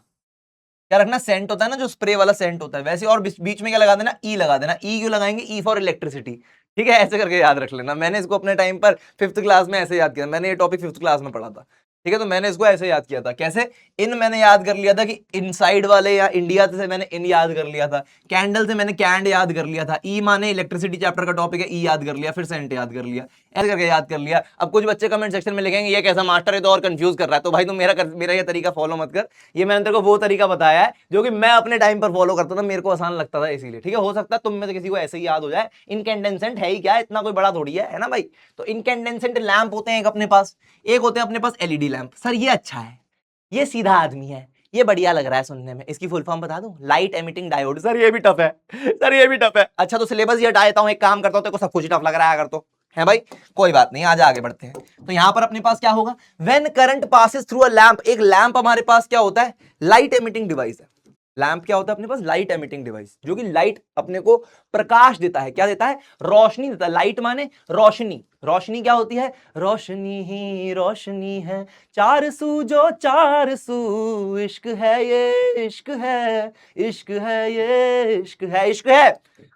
क्या रखना, सेंट होता है ना जो स्प्रे वाला सेंट होता है, वैसे, और बीच में क्या लगा देना, ई लगा देना। ई क्यों लगाएंगे, ई फॉर इलेक्ट्रिसिटी। ठीक है, ऐसे करके याद रख लेना। मैंने इसको अपने टाइम पर 5th क्लास में ऐसे याद किया, मैंने ये टॉपिक 5th क्लास में पढ़ा था। ठीक है, तो मैंने इसको ऐसे याद किया था, कैसे, इन मैंने याद कर लिया था कि इनसाइड वाले या इंडिया से मैंने इन याद कर लिया था, कैंडल से मैंने कैंड याद कर लिया था, ई माने इलेक्ट्रिसिटी चैप्टर का टॉपिक है, ई याद कर लिया, फिर सेंट याद कर लिया, ऐसे करके याद कर लिया। अब कुछ बच्चे कमेंट सेक्शन में लिखेंगे ये कैसा मास्टर है, तो और कंफ्यूज कर रहा है। तो भाई तुम मेरा ये तरीका फॉलो मत कर, ये मैंने तेरे को वो तरीका बताया है जो कि मैं अपने टाइम पर फॉलो करता था, मेरे को आसान लगता था इसीलिए। ठीक है, हो सकता है तुम में से किसी को ऐसे ही याद हो जाए। इनकैंडेसेंट है ही क्या, इतना कोई बड़ा थोड़ी है ना भाई। तो इनकैंडेसेंट लैंप होते हैं एक अपने पास, एक होते हैं अपने पास एलईडी लैंप। सर ये अच्छा है, ये सीधा आदमी है, ये बढ़िया लग रहा है सुनने में, इसकी फुल फॉर्म बता दूं, लाइट एमिटिंग डायोड। सर ये भी टफ है, सर ये भी टफ है। अच्छा तो सिलेबस ये हटा देता हूं, एक काम करता हूं, तेरे को सब कुछ टफ लग रहा है अगर तो, है भाई, कोई बात नहीं, आज आगे बढ़ते हैं। तो यहां पर अपने पास क्या होगा, when current passes through a lamp, एक लैंप हमारे पास क्या होता है, लाइट एमिटिंग डिवाइस है। लैंप क्या होता है अपने पास, लाइट एमिटिंग डिवाइस, जो कि लाइट अपने को प्रकाश देता है, क्या देता है, रोशनी देता है। लाइट माने रोशनी, रोशनी क्या होती है, रोशनी ही रोशनी है, चार सू जो चार सू, इश्क है ये इश्क है, इश्क है ये इश्क है, इश्क है।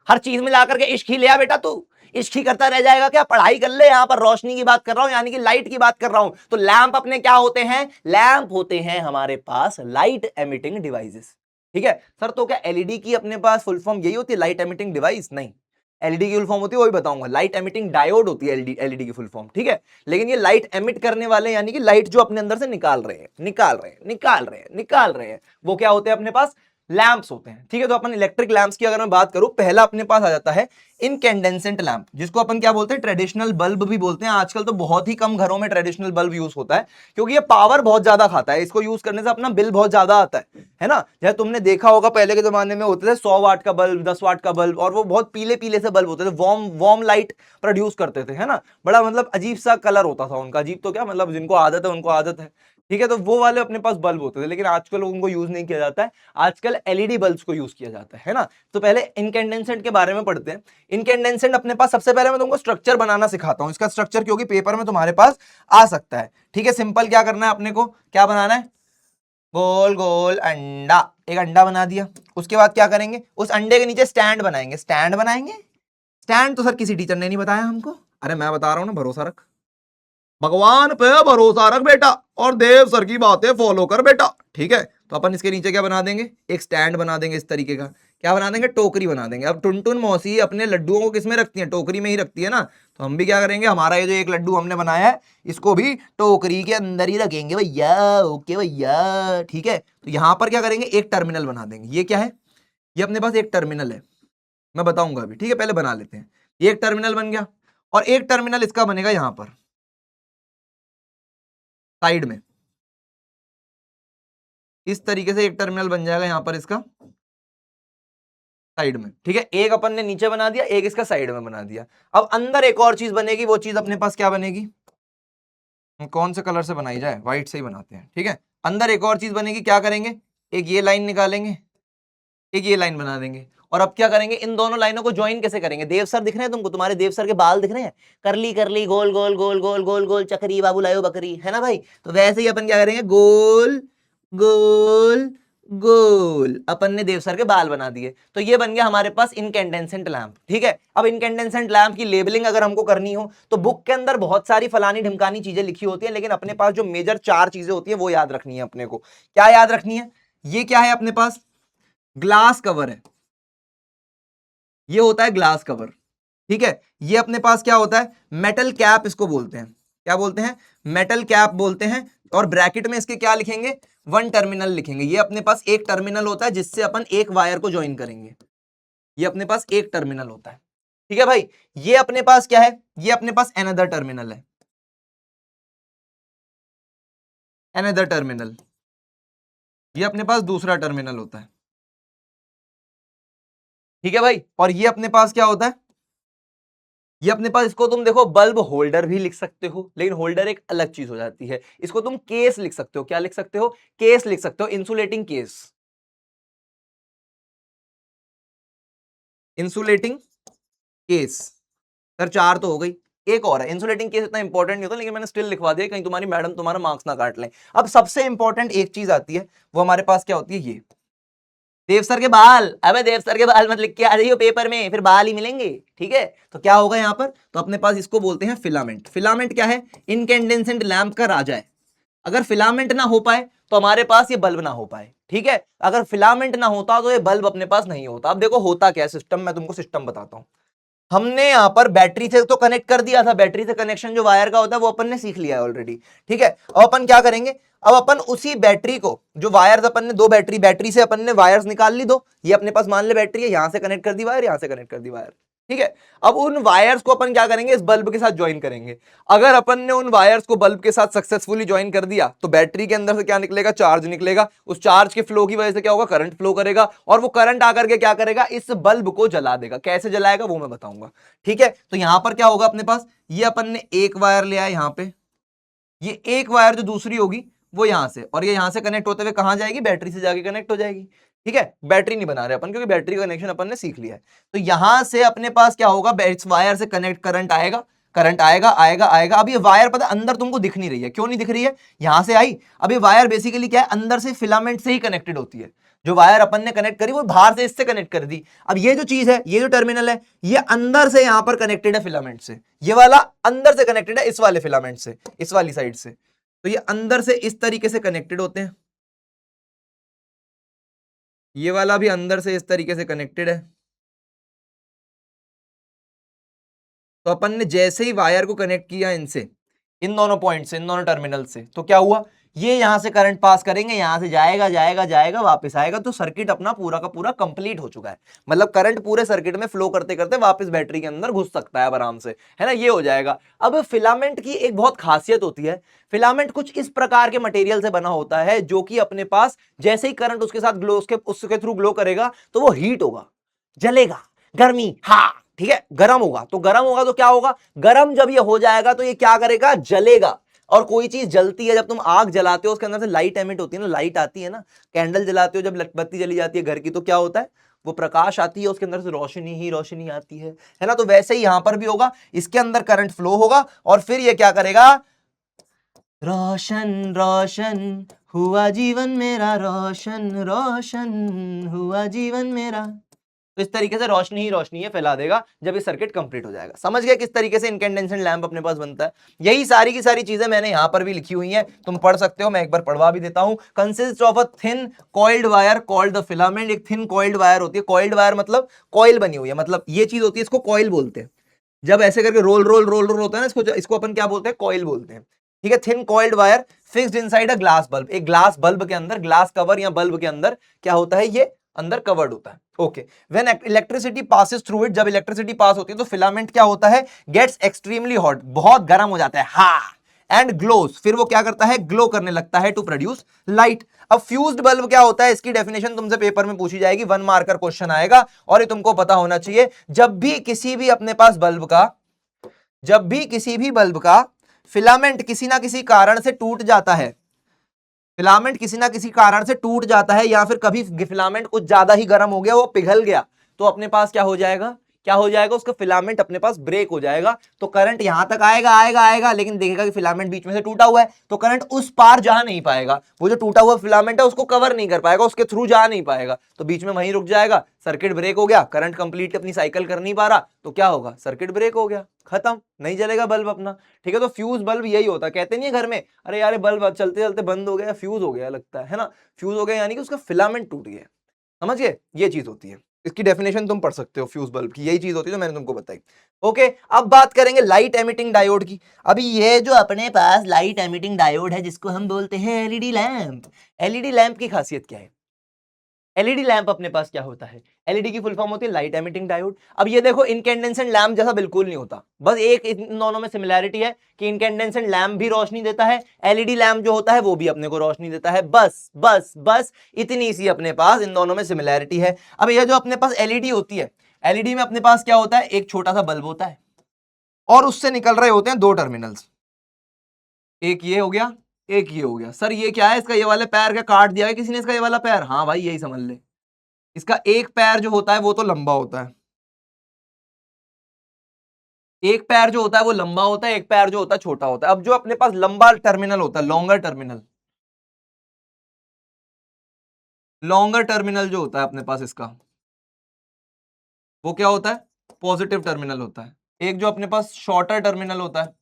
हर चीज में ला करके इश्क ही ले आ बेटा, तू इश्क ही करता रह जाएगा क्या, पढ़ाई कर ले। यहां पर रोशनी की बात कर रहा हूं, यानी कि लाइट की बात कर रहा हूं। तो लैंप अपने क्या होते हैं, लैंप होते हैं हमारे पास लाइट एमिटिंग डिवाइसेस। ठीक है सर, तो क्या एलईडी की अपने पास फुल फॉर्म यही होती है, लाइट एमिटिंग डिवाइस? नहीं, एलईडी की फुल फॉर्म होती है वही बताऊंगा, लाइट एमिटिंग डायोड होती है एलईडी की फुल फॉर्म। ठीक है, लेकिन ये लाइट एमिट करने वाले, यानी कि लाइट जो अपने अंदर से निकाल रहे हैं, निकाल रहे हैं, वो क्या होते हैं अपने पास, लैंप्स होते हैं। ठीक है, तो अपन इलेक्ट्रिक लैंप्स की अगर मैं बात करूं, पहला अपने पास आ जाता है इनकैंडेसेंट लैंप, जिसको अपन क्या बोलते हैं, ट्रेडिशनल बल्ब भी बोलते हैं। आजकल तो बहुत ही कम घरों में ट्रेडिशनल बल्ब यूज होता है, क्योंकि ये पावर बहुत ज्यादा खाता है, इसको यूज करने से अपना बिल बहुत ज्यादा आता है ना। जैसे तुमने देखा होगा पहले के जमाने में होते थे 100 वाट का बल्ब, 10 वाट का बल्ब, और वो बहुत पीले पीले से बल्ब होते थे, वार्म लाइट प्रोड्यूस करते थे, है ना। बड़ा मतलब अजीब सा कलर होता था उनका, अजीब तो क्या मतलब, जिनको आदत है उनको आदत है। ठीक है, तो वो वाले अपने पास बल्ब होते थे, लेकिन आजकल उनको यूज नहीं किया जाता है, आजकल एलईडी बल्ब्स को यूज किया जाता है ना। तो पहले इनकैंडेसेंट के बारे में पढ़ते हैं। इनकैंडेसेंट अपने पास, सबसे पहले मैं तुमको स्ट्रक्चर बनाना सिखाता हूं, इसका स्ट्रक्चर क्योंकि पेपर में तुम्हारे पास आ सकता है। ठीक है, सिंपल क्या करना है अपने को, क्या बनाना है, गोल गोल अंडा, एक अंडा बना दिया। उसके बाद क्या करेंगे, उस अंडे के नीचे स्टैंड बनाएंगे। स्टैंड बनाएंगे, स्टैंड तो सर किसी टीचर ने नहीं बताया हमको, अरे मैं बता रहा हूं ना, भरोसा रख, भगवान पे भरोसा रख बेटा, और देव सर की बातें फॉलो कर बेटा। ठीक है, तो अपन इसके नीचे क्या बना देंगे, एक स्टैंड बना देंगे इस तरीके का। क्या बना देंगे, टोकरी बना देंगे। अब टुनटुन मौसी अपने लड्डुओं को किसमें रखती है, टोकरी में ही रखती है ना, तो हम भी क्या करेंगे, हमारा ये जो एक लड्डू हमने बनाया है इसको भी टोकरी के अंदर ही रखेंगे भैया। ओके भैया, ठीक है। तो यहां पर क्या करेंगे, एक टर्मिनल बना देंगे। ये क्या है, ये अपने पास एक टर्मिनल है, मैं बताऊंगा अभी, ठीक है, पहले बना लेते हैं। ये एक टर्मिनल बन गया, और एक टर्मिनल इसका बनेगा यहां पर साइड में, इस तरीके से एक टर्मिनल बन जाएगा यहां पर इसका साइड में। ठीक है, एक अपन ने नीचे बना दिया, एक इसका साइड में बना दिया। अब अंदर एक और चीज बनेगी, वो चीज अपने पास क्या बनेगी, कौन से कलर से बनाई जाए, व्हाइट से ही बनाते हैं। ठीक है, अंदर एक और चीज बनेगी, क्या करेंगे, एक ये लाइन निकालेंगे, एक ये लाइन बना देंगे। और अब क्या करेंगे, इन दोनों लाइनों को ज्वाइन कैसे करेंगे, देव सर दिख रहे हैं तुमको, तुम्हारे देव सर के बाल दिख रहे हैं, करली करली गोल गोल गोल गोल गोल गोल चक्री बाबू लायो बकरी, है ना भाई। तो वैसे ही अपन क्या करेंगे, गोल गोल गोल, अपन ने देव सर के बाल बना दिए। तो ये बन गया हमारे पास इनकैंडेसेंट लैंप। ठीक है, अब इनकैंडेसेंट लैंप की लेबलिंग अगर हमको करनी हो तो बुक के अंदर बहुत सारी फलानी ढिमकानी चीजें लिखी होती है, लेकिन अपने पास जो मेजर 4 चीजें होती है वो याद रखनी है अपने को। क्या याद रखनी है, ये क्या है अपने पास, ग्लास कवर है, ये होता है ग्लास कवर। ठीक है, ये अपने पास क्या होता है, मेटल कैप इसको बोलते हैं, क्या बोलते हैं, मेटल कैप बोलते हैं। और ब्रैकेट में इसके क्या लिखेंगे, 1 टर्मिनल लिखेंगे। ये अपने पास एक टर्मिनल होता है जिससे अपन एक वायर को ज्वाइन करेंगे, ये अपने पास एक टर्मिनल होता है। ठीक है भाई, ये अपने पास क्या है, ये अपने पास अनदर टर्मिनल है, अनदर टर्मिनल, ये अपने पास दूसरा टर्मिनल होता है। ठीक है भाई, और ये अपने पास क्या होता है, ये अपने पास, इसको तुम देखो बल्ब होल्डर भी लिख सकते हो, लेकिन होल्डर एक अलग चीज हो जाती है। इसको तुम केस लिख सकते हो, क्या लिख सकते हो, केस लिख सकते हो, insulating case, insulating case. Sir 4 तो हो गई, एक और है, इंसुलेटिंग केस इतना इंपॉर्टेंट नहीं होता, लेकिन मैंने स्टिल लिखवा दिया, कहीं तुम्हारी मैडम तुम्हारा मार्क्स ना काट लें। अब सबसे इंपॉर्टेंट एक चीज आती है, वो हमारे पास क्या होती है, ये देव सर के बाल। अबे देव सर के बाल मत लिख के आ जाइए पेपर में, फिर बाल ही मिलेंगे। ठीक है, तो क्या होगा यहाँ पर, तो अपने पास इसको बोलते हैं फिलामेंट। फिलामेंट क्या है, इनकैंडेसेंट लैंप का राजा है। अगर फिलामेंट ना हो पाए तो हमारे पास ये बल्ब ना हो पाए। ठीक है, अगर फिलामेंट ना होता तो ये बल्ब अपने पास नहीं होता। अब देखो होता क्या है सिस्टम, मैं तुमको सिस्टम बताता हूं। हमने यहाँ पर बैटरी से तो कनेक्ट कर दिया था, बैटरी से कनेक्शन जो वायर का होता है वो अपन ने सीख लिया है ऑलरेडी। ठीक है, अब अपन क्या करेंगे, अब अपन उसी बैटरी को, जो वायर्स अपन ने, 2 बैटरी से अपन ने वायर्स निकाल ली 2, ये अपने पास मान ले बैटरी है, यहां से कनेक्ट कर दी वायर, यहां से कनेक्ट कर दी वायर। ठीक है, अब उन वायर्स को अपन क्या करेंगे, इस बल्ब के साथ ज्वाइन करेंगे। अगर अपन ने उन वायर्स को बल्ब के साथ सक्सेसफुली ज्वाइन कर दिया तो बैटरी के अंदर से क्या निकलेगा, चार्ज निकलेगा। उस चार्ज के फ्लो की वजह से क्या होगा, करंट फ्लो करेगा, और वो करंट आकर के क्या करेगा, इस बल्ब को जला देगा। कैसे जलाएगा वो मैं बताऊंगा। ठीक है, तो यहां पर क्या होगा अपने पास, ये अपन ने एक वायर लिया है यहां पे, ये एक वायर जो दूसरी होगी वो यहां से, और ये यहां से कनेक्ट होते हुए कहां जाएगी, बैटरी से जाके कनेक्ट हो जाएगी। ठीक है, बैटरी नहीं बना रहे अपन, क्योंकि बैटरी का कनेक्शन अपन ने सीख लिया है। तो यहां से अपने पास क्या होगा, वायर से कनेक्ट करंट आएगा, करंट आएगा आएगा आएगा। अब ये वायर पता अंदर तुमको दिख नहीं रही है, क्यों नहीं दिख रही है, यहां से आई। अब ये वायर बेसिकली क्या है, अंदर से फिलामेंट से ही कनेक्टेड होती है। जो वायर अपन ने कनेक्ट करी वो बाहर से इससे कनेक्ट कर दी। अब ये जो चीज है, ये जो टर्मिनल है, ये अंदर से यहां पर कनेक्टेड है फिलामेंट से, ये वाला अंदर से कनेक्टेड है इस वाले फिलामेंट से, इस वाली साइड से। तो ये अंदर से इस तरीके से कनेक्टेड होते हैं, ये वाला भी अंदर से इस तरीके से कनेक्टेड है। तो अपन ने जैसे ही वायर को कनेक्ट किया इनसे, इन दोनों पॉइंट से, इन दोनों टर्मिनल से, तो क्या हुआ, ये यहां से करंट पास करेंगे, यहां से जाएगा जाएगा जाएगा वापस आएगा। तो सर्किट अपना पूरा का पूरा कंप्लीट हो चुका है। मतलब करंट पूरे सर्किट में फ्लो करते करते वापस बैटरी के अंदर घुस सकता है अब आराम से, है ना, ये हो जाएगा। अब फिलामेंट की एक बहुत खासियत होती है, फिलामेंट कुछ इस प्रकार के मटेरियल से बना होता है जो कि अपने पास जैसे ही करंट उसके साथ ग्लो, उसके थ्रू ग्लो करेगा तो वो हीट होगा, जलेगा, गर्मी, हाँ ठीक है, गर्म होगा। तो गर्म होगा तो क्या होगा, गर्म जब ये हो जाएगा तो ये क्या करेगा, जलेगा। और कोई चीज जलती है, जब तुम आग जलाते हो उसके अंदर से लाइट एमिट होती है ना, लाइट आती है ना, कैंडल जलाते हो जब बत्ती जली जाती है घर की, तो क्या होता है, वो प्रकाश आती है, उसके अंदर से रोशनी ही रोशनी आती है ना। तो वैसे ही यहां पर भी होगा, इसके अंदर करंट फ्लो होगा और फिर ये क्या करेगा, रोशन रोशन हुआ जीवन मेरा, रोशन रोशन हुआ जीवन मेरा। तो इस तरीके से रोशनी ही रोशनी है फैला देगा जब ये सर्किट कंप्लीट हो जाएगा। समझ गए किस तरीके से इनकैंडेसेंट लैंप अपने पास बनता है। यही सारी की सारी चीजें मैंने यहां पर भी लिखी हुई हैं, तुम पढ़ सकते हो, मैं एक बार पढ़वा भी देता हूं। Consist of a thin coiled wire called the filament. एक थिन कॉइल्ड वायर होती है, कॉइल्ड वायर मतलब कॉइल बनी हुई है, मतलब ये चीज होती है, इसको कॉइल बोलते हैं। जब ऐसे करके रोल रोल रोल रोल होता है ना, इसको अपन क्या बोलते हैं, कॉइल बोलते हैं। ठीक है, thin coiled wire fixed inside a glass bulb. एक ग्लास बल्ब के अंदर, ग्लास कवर या बल्ब के अंदर क्या होता है, ये अंदर कवर्ड होता है। Okay, when electricity passes through it, जब इलेक्ट्रिसिटी पास होती है तो फिलामेंट क्या होता है, गेट्स एक्सट्रीमली हॉट, बहुत गर्म हो जाता है, हा, एंड ग्लोज, फिर वो क्या करता है, ग्लो करने लगता है टू प्रोड्यूस लाइट। अब फ्यूज्ड बल्ब क्या होता है, इसकी डेफिनेशन तुमसे पेपर में पूछी जाएगी, 1 मार्कर क्वेश्चन आएगा और ये तुमको पता होना चाहिए। जब भी किसी भी अपने पास बल्ब का, जब भी किसी भी बल्ब का फिलामेंट किसी ना किसी कारण से टूट जाता है, फिलामेंट किसी ना किसी कारण से टूट जाता है, या फिर कभी फिलामेंट कुछ ज्यादा ही गर्म हो गया, वो पिघल गया, तो अपने पास क्या हो जाएगा, क्या हो जाएगा, उसका फिलामेंट अपने पास ब्रेक हो जाएगा। तो करंट यहां तक आएगा आएगा आएगा, लेकिन देखेगा कि फिलामेंट बीच में से टूटा हुआ है, तो करंट उस पार जा नहीं पाएगा, वो जो टूटा हुआ फिलामेंट है उसको कवर नहीं कर पाएगा, उसके थ्रू जा नहीं पाएगा, तो बीच में वहीं रुक जाएगा, सर्किट ब्रेक हो गया, करंट कंप्लीट अपनी साइकिल कर नहीं पा रहा, तो क्या होगा, सर्किट ब्रेक हो गया, खत्म, नहीं जलेगा बल्ब अपना। ठीक है, तो फ्यूज बल्ब यही होता है, कहते नहीं है घर में, अरे यार बल्ब चलते चलते बंद हो गया, फ्यूज हो गया लगता है ना, फ्यूज हो गया यानी कि उसका फिलामेंट टूट गया। समझ गए, ये चीज होती है, इसकी डेफिनेशन तुम पढ़ सकते हो, फ्यूज बल्ब की यही चीज होती है जो मैंने तुमको बताई। ओके, अब बात करेंगे लाइट एमिटिंग डायोड की। अभी ये जो अपने पास लाइट एमिटिंग डायोड है, जिसको हम बोलते हैं एलईडी लैंप, एलईडी लैंप की खासियत क्या है, एलईडी लैंप अपने पास क्या होता है, एलईडी की फुल फॉर्म होती है लाइट एमिटिंग डायोड। अब ये देखो, इनकैंडेसेंट लैंप जैसा बिल्कुल नहीं होता, बस एक इन दोनों में सिमिलैरिटी है कि इनकैंडेसेंट लैंप भी रोशनी देता है, एलईडी लैंप जो होता है वो भी अपने को रोशनी देता है, बस बस बस इतनी सी अपने पास इन दोनों में सिमिलैरिटी है। अब ये जो अपने पास एलईडी होती है, एलईडी में अपने पास क्या होता है, एक छोटा सा बल्ब होता है और उससे निकल रहे होते हैं 2 टर्मिनल्स, एक ये हो गया, एक ये हो गया। सर ये क्या है, इसका ये वाला पैर क्या काट दिया है किसी ने, इसका ये वाला पैर, हाँ भाई यही समझ ले, इसका एक पैर जो होता है वो तो लंबा होता है, एक पैर जो होता है वो लंबा होता है, एक पैर जो होता है छोटा होता है। अब जो अपने पास लंबा टर्मिनल होता है, लॉन्गर टर्मिनल, लॉन्गर टर्मिनल जो होता है अपने पास इसका, वो क्या होता है, पॉजिटिव टर्मिनल होता है। एक जो अपने पास शॉर्टर टर्मिनल होता है,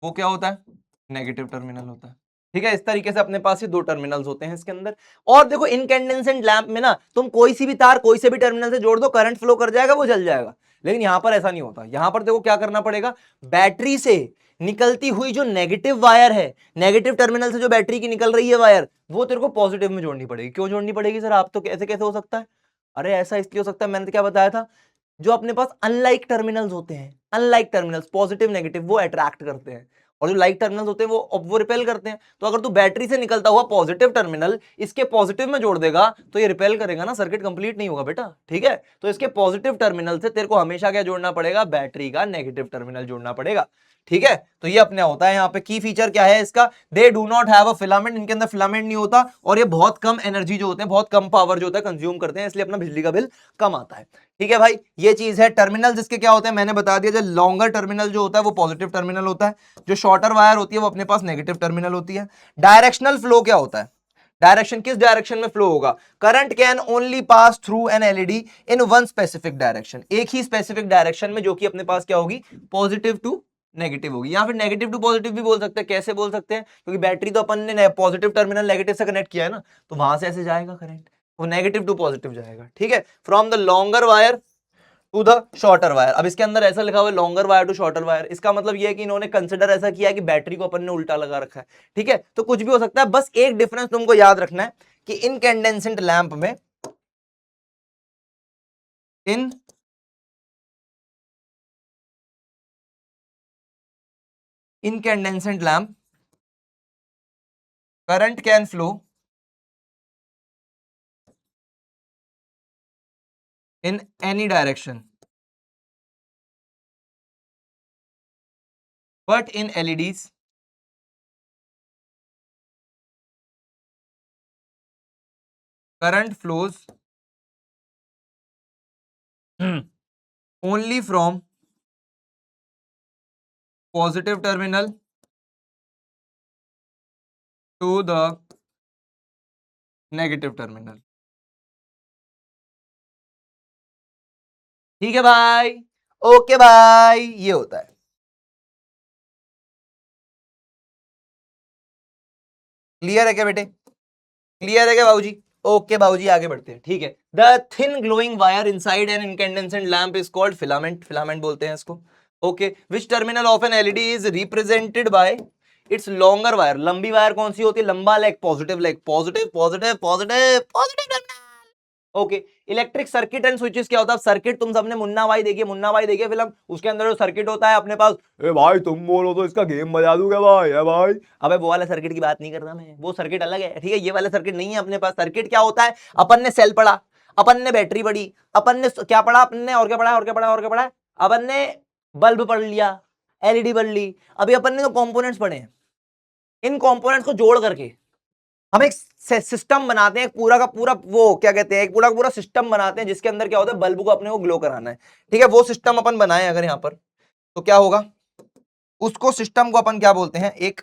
वो क्या होता है, नेगेटिव टर्मिनल होता है। ठीक है, इस तरीके से अपने पास ये 2 टर्मिनल्स होते हैं इसके अंदर। और देखो, इनकैंडेसेंट लैंप में ना तुम कोई सी भी तार कोई से भी टर्मिनल से जोड़ दो, करंट फ्लो कर जाएगा, वो जल जाएगा। लेकिन यहां पर ऐसा नहीं होता, यहां पर देखो क्या करना पड़ेगा, बैटरी से निकलती हुई जो नेगेटिव वायर है, नेगेटिव टर्मिनल से जो बैटरी की निकल रही है वायर, वो तेरे को पॉजिटिव में जोड़नी पड़ेगी। क्यों जोड़नी पड़ेगी सर, आप तो कैसे कैसे हो सकता है, अरे ऐसा इसलिए हो सकता है, मैंने तो क्या बताया था, जो अपने पास अनलाइक टर्मिनल्स होते हैं, अनलाइक टर्मिनल्स पॉजिटिव नेगेटिव वो अट्रैक्ट करते हैं, और जो लाइक टर्मिनल्स होते हैं वो रिपेल करते हैं। तो अगर तू बैटरी से निकलता हुआ पॉजिटिव टर्मिनल इसके पॉजिटिव में जोड़ देगा तो ये रिपेल करेगा ना, सर्किट कंप्लीट नहीं होगा बेटा। ठीक है, तो इसके पॉजिटिव टर्मिनल से तेरे को हमेशा क्या जोड़ना पड़ेगा, बैटरी का नेगेटिव टर्मिनल जोड़ना पड़ेगा। ठीक है, तो ये अपने होता है यहाँ पे की फीचर क्या है इसका, they do not have a filament, इनके अंदर फिलामेंट नहीं होता, और ये बहुत कम एनर्जी जो होते हैं, बहुत कम पावर जो होता है कंज्यूम करते हैं, इसलिए अपना बिजली का बिल कम आता है। ठीक है भाई, ये चीज है। टर्मिनल जिसके क्या होते हैं मैंने बता दिया, जो लॉन्गर टर्मिनल जो होता है वो पॉजिटिव टर्मिनल होता है, जो शॉर्टर वायर होती है वो अपने पास नेगेटिव टर्मिनल होती है। डायरेक्शनल फ्लो क्या होता है, डायरेक्शन किस डायरेक्शन में फ्लो होगा, current can only pass through N LED in one specific direction, एक ही स्पेसिफिक डायरेक्शन में, जो कि अपने पास क्या होगी, पॉजिटिव टू नेगेटिव होगी, या फिर नेगेटिव टू पॉजिटिव भी बोल सकते हैं। कैसे बोल सकते हैं, क्योंकि बैटरी तो अपन ने पॉजिटिव टर्मिनल नेगेटिव से कनेक्ट किया है ना, तो वहां से ऐसे जाएगा करंट, वो नेगेटिव टू पॉजिटिव जाएगा। ठीक है, from the longer wire to the shorter wire. अब इसके अंदर ऐसा लिखा हुआ है longer wire to shorter wire, इसका मतलब ये है कि इन्होंने कंसिडर ऐसा किया है कि बैटरी को अपन ने उल्टा लगा रखा है। ठीक है, तो कुछ भी हो सकता है, बस एक डिफरेंस तुमको याद रखना है कि इनकैंडेसेंट लैंप में, in incandescent lamp current can flow in any direction, but in LEDs current flows only from positive terminal to the negative terminal. ठीक है भाई, ओके भाई, ये होता है। क्लियर है क्या बेटे? क्लियर है क्या बाबूजी? ओके बाबूजी, आगे बढ़ते हैं। ठीक है, the thin glowing wire inside an incandescent lamp is called filament. Filament बोलते हैं इसको। Okay, which terminal of an LED is represented by its longer wire. लंबी वायर कौन सी होती है? लंबा leg, positive leg, positive positive positive positive terminal. Okay, electric circuit and switches क्या होता है? सर्किट तुम सबने मुन्ना भाई देखिए, मुन्ना भाई देखिए फिल्म, उसके अंदर जो सर्किट होता है अपने पास, ए भाई तुम बोलो तो इसका गेम बजा दूंगा भाई, है भाई। अबे वो वाला सर्किट की बात नहीं कर रहा मैं, वो सर्किट अलग है, ठीक है, ये वाला सर्किट नहीं है अपने पास। सर्किट क्या होता है? अपन ने सेल पढ़ा, अपन ने बैटरी पढ़ी, अपन ने क्या पढ़ा, अपन ने और क्या पढ़ा, और क्या पढ़ा, और क्या पढ़ा, अपन ने बल्ब पढ़ लिया, एलईडी पढ़ ली। अभी अपन ने तो कंपोनेंट्स पढ़े हैं, इन कंपोनेंट्स को जोड़ करके हम एक सिस्टम बनाते हैं, पूरा का पूरा, वो क्या कहते हैं, एक पूरा का पूरा सिस्टम बनाते हैं जिसके अंदर क्या होता है, बल्ब को अपने को ग्लो कराना है। ठीक है, वो सिस्टम अपन बनाए अगर यहां पर, तो क्या होगा, उसको सिस्टम को अपन क्या बोलते हैं? एक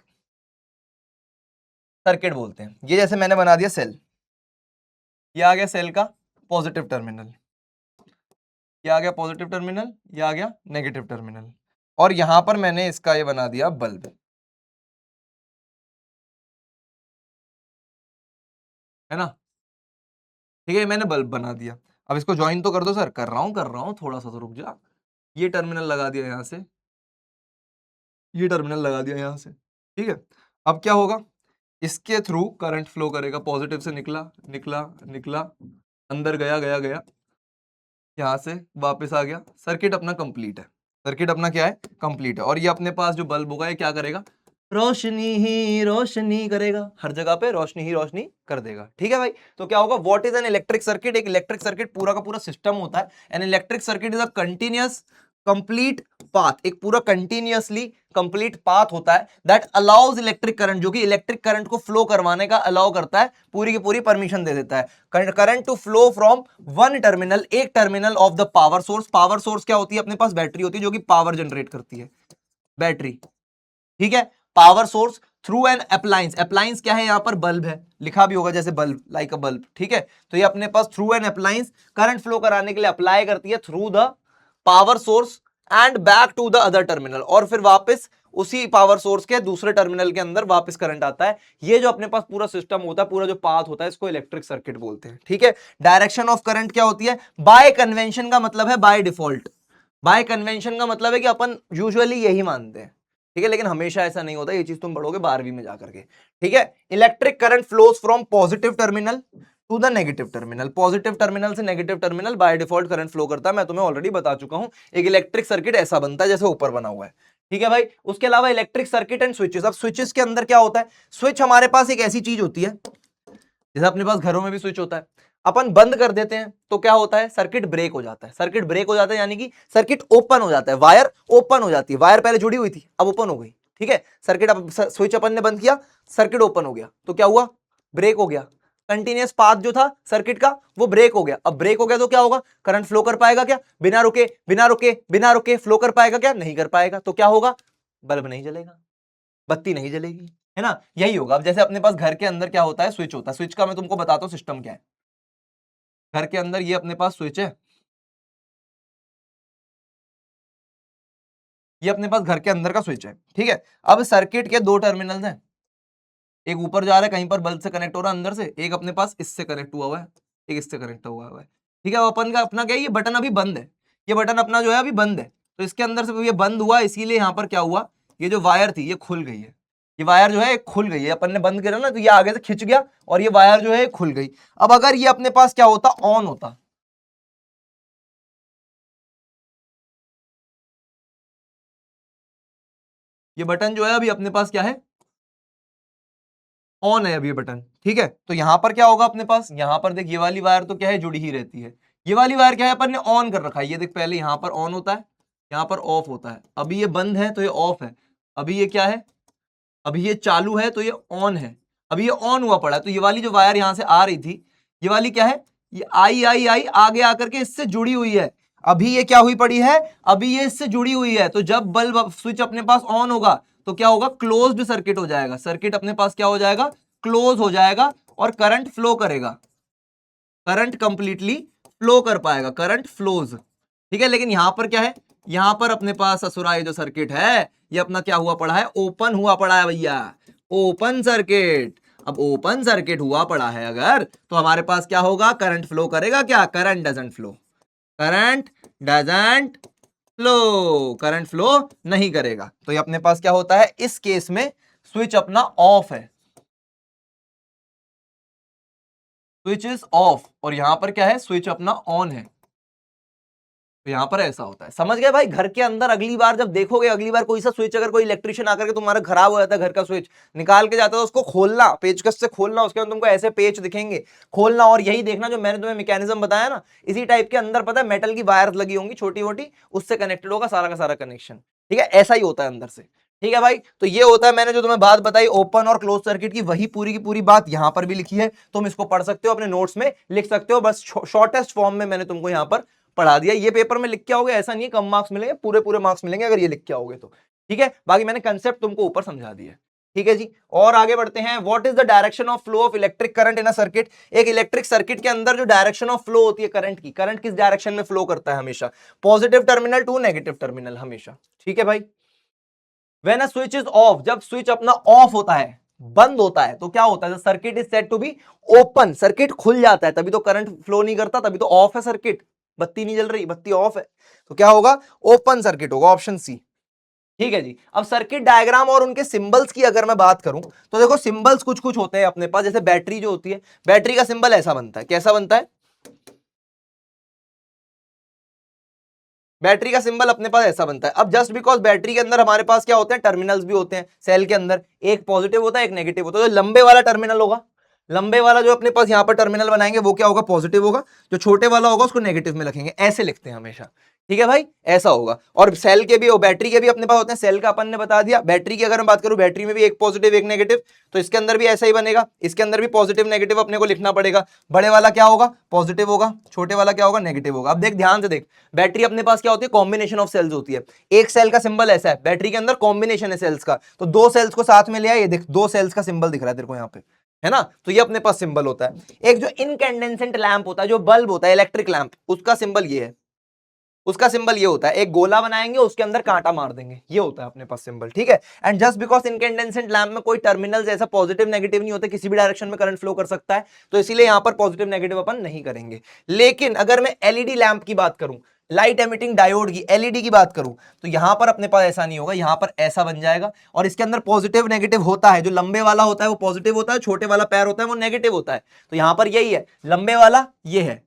सर्किट बोलते हैं। ये जैसे मैंने बना दिया सेल, ये आ गया सेल का पॉजिटिव टर्मिनल, ये आ गया पॉजिटिव टर्मिनल, ये आ गया नेगेटिव टर्मिनल, और यहां पर मैंने इसका ये बना दिया बल्ब, है ना। ठीक है, मैंने बल्ब बना दिया। अब इसको ज्वाइन तो कर दो सर। कर रहा हूं, थोड़ा सा तो रुक जा। ये टर्मिनल लगा दिया यहां से, ये टर्मिनल लगा दिया यहां से, ठीक है। अब क्या होगा, इसके थ्रू करंट फ्लो करेगा, पॉजिटिव से निकला निकला निकला, अंदर गया गया गया, यहां से वापस आ गया। सर्किट अपना कंप्लीट है, सर्किट अपना क्या है? कंप्लीट है। और ये अपने पास जो बल्ब होगा ये क्या करेगा? रोशनी ही रोशनी करेगा, हर जगह पे रोशनी ही रोशनी कर देगा। ठीक है भाई, तो क्या होगा, what is an electric circuit? एक इलेक्ट्रिक सर्किट पूरा का पूरा सिस्टम होता है। An electric circuit is a continuous complete path, एक पूरा कंटिन्यूअसली कंप्लीट पाथ होता है दैट अलाउज इलेक्ट्रिक करंट, जो कि इलेक्ट्रिक करंट को फ्लो करवाने का अलाउ करता है, पूरी की पूरी परमिशन दे देता है। Current to flow from one terminal, एक terminal of the power source. Power source क्या होती है? अपने पास बैटरी होती है जो कि पावर जनरेट करती है, बैटरी। ठीक है, power source through an appliance. Appliance क्या है? यहां पर बल्ब है, लिखा भी होगा जैसे बल्ब, लाइक अ बल्ब। ठीक है, तो ये अपने पास through an appliance current flow कराने के लिए अप्लाई करती है through the power source and back to the other terminal, और फिर वापस उसी पावर सोर्स के दूसरे टर्मिनल के अंदर वापस करंट आता है। ये जो अपने पास पूरा सिस्टम होता है, पूरा जो पाथ होता है, इसको इलेक्ट्रिक सर्किट बोलते हैं। ठीक है, डायरेक्शन ऑफ करंट क्या होती है? बाय कन्वेंशन का मतलब है बाय डिफॉल्ट। बाय कन्वेंशन का मतलब है कि अपन यूजुअली यही मानते हैं, ठीक है, लेकिन हमेशा ऐसा नहीं होता। ये चीज तुम पढ़ोगे 12वीं में जाकर के। ठीक है, electric current flows from positive terminal to the negative terminal. Positive terminal से negative terminal by default current flow करता है। मैं तुम्हें ऑलरेडी बता चुका हूं, एक इलेक्ट्रिक सर्किट ऐसा बनता है जैसे ऊपर बना हुआ है। ठीक है भाई, उसके अलावा इलेक्ट्रिक सर्किट एंड स्विचेस। अब स्विचेस के अंदर क्या होता है? स्विच हमारे पास एक ऐसी चीज होती है, जैसे अपने पास घरों में भी स्विच होता है, अपन बंद कर देते हैं तो क्या होता है? सर्किट ब्रेक हो जाता है। सर्किट ब्रेक हो जाता है यानी कि सर्किट ओपन हो जाता है, वायर ओपन हो जाती है। वायर पहले जुड़ी हुई थी, अब ओपन हो गई। ठीक है, सर्किट, अब स्विच अपन ने बंद किया, सर्किट ओपन हो गया, तो क्या हुआ? ब्रेक हो गया। कंटिन्यूअस पाथ जो था सर्किट का वो ब्रेक हो गया। अब ब्रेक हो गया तो क्या होगा? करंट फ्लो कर पाएगा क्या? बिना रुके बिना रुके बिना रुके फ्लो कर पाएगा क्या? नहीं कर पाएगा। तो क्या होगा? बल्ब नहीं जलेगा, बत्ती नहीं जलेगी, है ना। यही होगा। अब जैसे अपने पास घर के अंदर क्या होता है? स्विच होता है। स्विच का मैं तुमको बताता हूं सिस्टम क्या है। घर के अंदर ये अपने पास स्विच है, ये अपने पास घर के अंदर का स्विच है। ठीक है, अब सर्किट के दो टर्मिनल्स हैं, एक ऊपर जा रहा है, कहीं पर बल्ब से कनेक्ट हो रहा है अंदर से, एक अपने पास इससे कनेक्ट हुआ हुआ है, एक इससे कनेक्ट हुआ हुआ है। ठीक है, अपन का अपना क्या है? ये बटन अभी बंद है, ये बटन अपना जो है अभी बंद है, तो इसके अंदर से ये बंद हुआ, इसीलिए यहां पर क्या हुआ? ये जो वायर थी ये खुल गई है। ये वायर जो है खुल गई है, अपन ने बंद करा ना, तो ये आगे से खिंच गया और ये वायर जो है खुल गई। अब अगर ये अपने पास क्या होता? ऑन होता, ये बटन जो है अभी अपने पास क्या है? ऑन है अभी ये बटन। ठीक है, तो यहां पर क्या होगा अपने पास? यहां पर देख, ये वाली वायर तो क्या है? जुड़ी ही रहती है। ये वाली वायर क्या है? अपन ने ऑन कर रखा है। ये देख, पहले यहां पर ऑन होता है, यहां पर ऑफ होता है। अभी ये बंद है तो ये ऑफ है। अभी ये क्या है, अभी ये चालू है तो ये ऑन है, अभी ये ऑन हुआ पड़ा है, तो ये वाली जो वायर यहां से आ रही थी, ये वाली क्या है, ये आई आगे आकर के इससे जुड़ी हुई है। अभी ये क्या हुई पड़ी है, अभी ये इससे जुड़ी हुई है, तो जब बल्ब स्विच अपने पास ऑन होगा तो क्या होगा, क्लोज्ड सर्किट हो जाएगा, सर्किट अपने पास क्या हो जाएगा, क्लोज हो जाएगा और करंट फ्लो करेगा, करंट कंप्लीटली फ्लो कर पाएगा, करंट फ्लोज, ठीक है। लेकिन यहां पर क्या है, यहां पर अपने पास ससुरा ये जो सर्किट है ये अपना क्या हुआ पड़ा है, ओपन हुआ पड़ा है भैया, ओपन सर्किट। अब ओपन सर्किट हुआ पड़ा है अगर, तो हमारे पास क्या होगा, करंट फ्लो करेगा क्या, current doesn't flow, current doesn't flow, current flow नहीं करेगा। तो ये अपने पास क्या होता है, इस केस में स्विच अपना ऑफ है, स्विच इज ऑफ, और यहां पर क्या है, स्विच अपना ऑन है। तो यहां पर ऐसा होता है, समझ गए भाई। घर के अंदर अगली बार जब देखोगे, अगली बार कोई सा स्विच अगर कोई इलेक्ट्रिशियन आकर के तुम्हारा खराब हो जाता है, घर का स्विच निकाल के जाता है, तो उसको खोलना, पेचकस से खोलना, उसके अंदर तुमको ऐसे पेच दिखेंगे, खोलना, और यही देखना जो मैंने तुम्हें मैकेनिज्म बताया ना, इसी टाइप के अंदर पता है मेटल की वायर लगी होंगी छोटी मोटी, उससे कनेक्टेड होगा सारा का सारा कनेक्शन, ठीक है, ऐसा ही होता है अंदर से, ठीक है भाई। तो ये होता है, मैंने जो तुम्हें बात बताई ओपन और क्लोज सर्किट की, वही पूरी की पूरी बात यहां पर भी लिखी है, तुम इसको पढ़ सकते हो, अपने नोट्स में लिख सकते हो, बस शॉर्टेस्ट फॉर्म में मैंने तुमको यहां पर पढ़ा दिया। ये पेपर में लिख के आओगे, ऐसा नहीं है कम मार्क्स मिलेंगे, पूरे पूरे मार्क्स मिलेंगे अगर ये लिख के आओगे तो, ठीक है। बाकी मैंने कंसेप्ट तुमको ऊपर समझा दिया, ठीक है जी। और आगे बढ़ते हैं, what is the direction of flow of electric current in a circuit. एक इलेक्ट्रिक सर्किट के अंदर जो डायरेक्शन ऑफ फ्लो होती है करंट की, करंट किस डायरेक्शन में फ्लो करता है हमेशा, positive terminal to negative terminal हमेशा, ठीक है भाई। When a switch is off, जब स्विच अपना ऑफ होता है, बंद होता है, तो क्या होता है, circuit is set to be open, circuit खुल जाता है, तभी तो करंट फ्लो नहीं करता, तभी तो ऑफ है सर्किट, बत्ती नहीं जल रही, बत्ती ऑफ है, तो क्या होगा, ओपन सर्किट होगा, ऑप्शन सी, ठीक है जी। अब सर्किट डायग्राम और उनके सिंबल्स की अगर मैं बात करूं, तो देखो सिंबल्स कुछ कुछ होते हैं अपने पास, जैसे बैटरी जो होती है, बैटरी का सिंबल ऐसा बनता है, कैसा बनता है, बैटरी का सिंबल अपने पास ऐसा बनता है। अब जस्ट बिकॉज बैटरी के अंदर हमारे पास क्या होते हैं, टर्मिनल्स भी होते हैं, सेल के अंदर एक पॉजिटिव होता है एक नेगेटिव होता है, जो लंबे वाला टर्मिनल होगा, लंबे वाला जो अपने पास यहाँ पर टर्मिनल बनाएंगे वो क्या होगा, पॉजिटिव होगा, जो छोटे वाला होगा उसको नेगेटिव में लिखेंगे, ऐसे लिखते हैं हमेशा, ठीक है भाई, ऐसा होगा। और सेल के भी, बैटरी के भी अपने पास होते हैं, सेल का अपन ने बता दिया, बैटरी की अगर मैं बात करूं, बैटरी में भी एक पॉजिटिव एक नेगेटिव, तो इसके अंदर भी ऐसा ही बनेगा, इसके अंदर भी पॉजिटिव नेगेटिव अपने को लिखना पड़ेगा, बड़े वाला क्या होगा, पॉजिटिव होगा, छोटे वाला क्या होगा, नेगेटिव होगा। अब देख ध्यान से देख, बैटरी अपने पास क्या होती है, कॉम्बिनेशन ऑफ सेल्स होती है, एक सेल का सिंबल ऐसा है, बैटरी के अंदर कॉम्बिनेशन है सेल्स का, तो दो सेल्स को साथ में ले आया, ये देख दो सेल्स का सिंबल दिख रहा है तेरे को यहाँ पे, है ना, तो ये अपने पास सिंबल होता है। एक जो इनकैंडेसेंट लैंप होता है, जो बल्ब होता है, इलेक्ट्रिक लैंप, उसका सिंबल ये है, उसका सिंबल ये होता है, एक गोला बनाएंगे उसके अंदर कांटा मार देंगे, ये होता है अपने पास सिंबल, ठीक है। And just because incandescent lamp में कोई टर्मिनल्स ऐसा पॉजिटिव नेगेटिव नहीं होते, किसी भी डायरेक्शन में करंट फ्लो कर सकता है, तो इसीलिए यहां पर पॉजिटिव नेगेटिव अपन नहीं करेंगे। लेकिन अगर मैं एलईडी लैंप की बात करूं, लाइट एमिटिंग डायोड की, एलईडी की बात करूं, तो यहां पर अपने पास ऐसा नहीं होगा, यहां पर ऐसा बन जाएगा, और इसके अंदर पॉजिटिव नेगेटिव होता है, जो लंबे वाला होता है वो पॉजिटिव होता है, छोटे वाला पैर होता है वो नेगेटिव होता है। तो यहां पर यही है, लंबे वाला ये है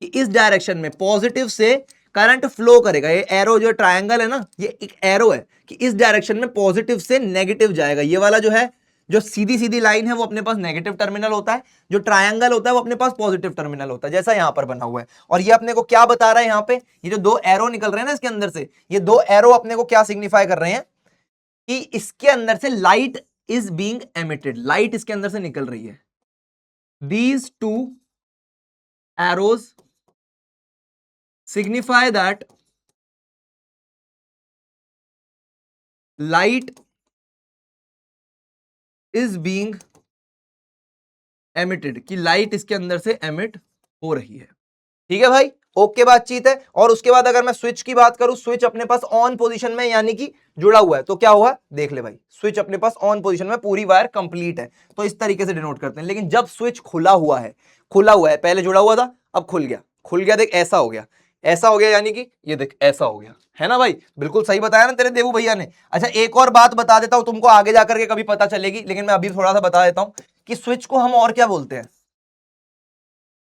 कि इस डायरेक्शन में पॉजिटिव से करंट फ्लो करेगा, ये एरो जो ट्रायंगल है ना, ये एक एरो है कि इस डायरेक्शन में पॉजिटिव से नेगेटिव जाएगा। ये वाला जो है, जो सीधी सीधी लाइन है वो अपने पास नेगेटिव टर्मिनल होता है, जो ट्रायंगल होता है वो अपने पास पॉजिटिव टर्मिनल होता है, जैसा यहां पर बना हुआ है। और ये अपने को क्या बता रहा है, यहाँ पे ये जो दो एरो निकल रहे हैं ना इसके अंदर से, ये दो एरो अपने को क्या सिग्निफाई कर रहे हैं कि इसके अंदर से light is being emitted, light इसके अंदर से निकल रही है। These two arrows signify that light is being emitted, कि लाइट इसके अंदर से एमिट हो रही है, ठीक है भाई, ओके बातचीत है। और उसके बाद अगर मैं स्विच की बात करूं, स्विच अपने पास ऑन पोजीशन में यानी कि जुड़ा हुआ है, तो क्या हुआ देख ले भाई, स्विच अपने पास ऑन पोजीशन में, पूरी वायर कंप्लीट है, तो इस तरीके से डिनोट करते हैं। लेकिन जब स्विच खुला हुआ है, खुला हुआ है, पहले जुड़ा हुआ था अब खुल गया, खुल गया, देख ऐसा हो गया, ऐसा हो गया, यानी कि ये देख ऐसा हो गया, है ना भाई, बिल्कुल सही बताया ना तेरे देवू भैया ने। अच्छा एक और बात बता देता हूं तुमको, आगे जाकर के कभी पता चलेगी, लेकिन मैं अभी थोड़ा सा बता देता हूं कि स्विच को हम और क्या बोलते हैं,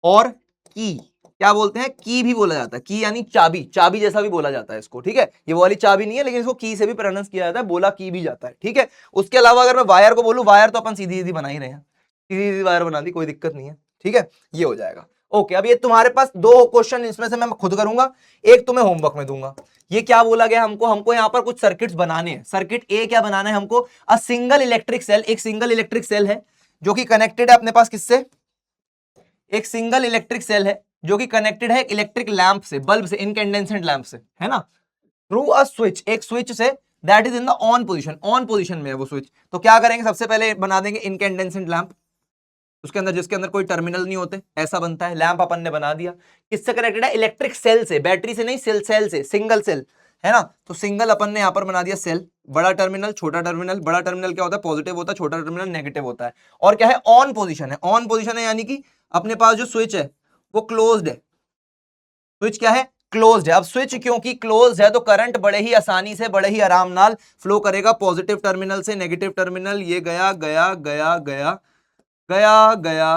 और की क्या बोलते हैं, की भी बोला जाता है, की यानी चाबी, चाबी जैसा भी बोला जाता है इसको, ठीक है। ये वो वाली चाबी नहीं है, लेकिन इसको की से भी प्रोनाउंस किया जाता है, बोला की भी जाता है, ठीक है। उसके अलावा अगर मैं वायर को बोलूं, वायर तो अपन सीधी सीधी बना ही रहे हैं, सीधी सीधी वायर बना दी, कोई दिक्कत नहीं है, ठीक है, ये हो जाएगा। ओके, अब ये तुम्हारे पास दो क्वेश्चन इसमें से मैं खुद करूंगा, एक तुम्हें होमवर्क में दूंगा। ये क्या बोला गया हमको यहाँ पर कुछ सर्किट्स बनाने हैं। सर्किट ए क्या बनाना है हमको, अ सिंगल इलेक्ट्रिक सेल, एक सिंगल इलेक्ट्रिक सेल है जो कि कनेक्टेड है अपने पास किससे, एक सिंगल इलेक्ट्रिक सेल है जो कि कनेक्टेड है एक इलेक्ट्रिक लैंप से, बल्ब से, इनकैंडेसेंट लैंप से, है ना, थ्रू अ स्विच, एक स्विच से, that is in the on position, on position में है वो स्विच। तो क्या करेंगे, सबसे पहले बना देंगे इनकैंडेसेंट लैंप, उसके अंदर, जिसके अंदर कोई टर्मिनल नहीं होते, ऐसा बनता है लैंप, अपन ने बना दिया। किससे कनेक्टेड है, इलेक्ट्रिक सेल से, बैटरी से नहीं, सेल से, सिंगल सेल, है ना। तो सिंगल अपन ने यहां पर बना दिया सेल, बड़ा टर्मिनल छोटा टर्मिनल, बड़ा टर्मिनल क्या होता है, पॉजिटिव होता है, छोटा टर्मिनल नेगेटिव होता है। और क्या है, ऑन पोजीशन है, ऑन पोजीशन है यानी कि अपने पास जो स्विच है वो क्लोज्ड है, स्विच क्या है, क्लोज्ड है। अब स्विच क्योंकि क्लोज्ड है तो करंट बड़े ही आसानी से, बड़े ही आराम नाल फ्लो करेगा पॉजिटिव टर्मिनल से नेगेटिव टर्मिनल, ये गया गया गया गया गया गया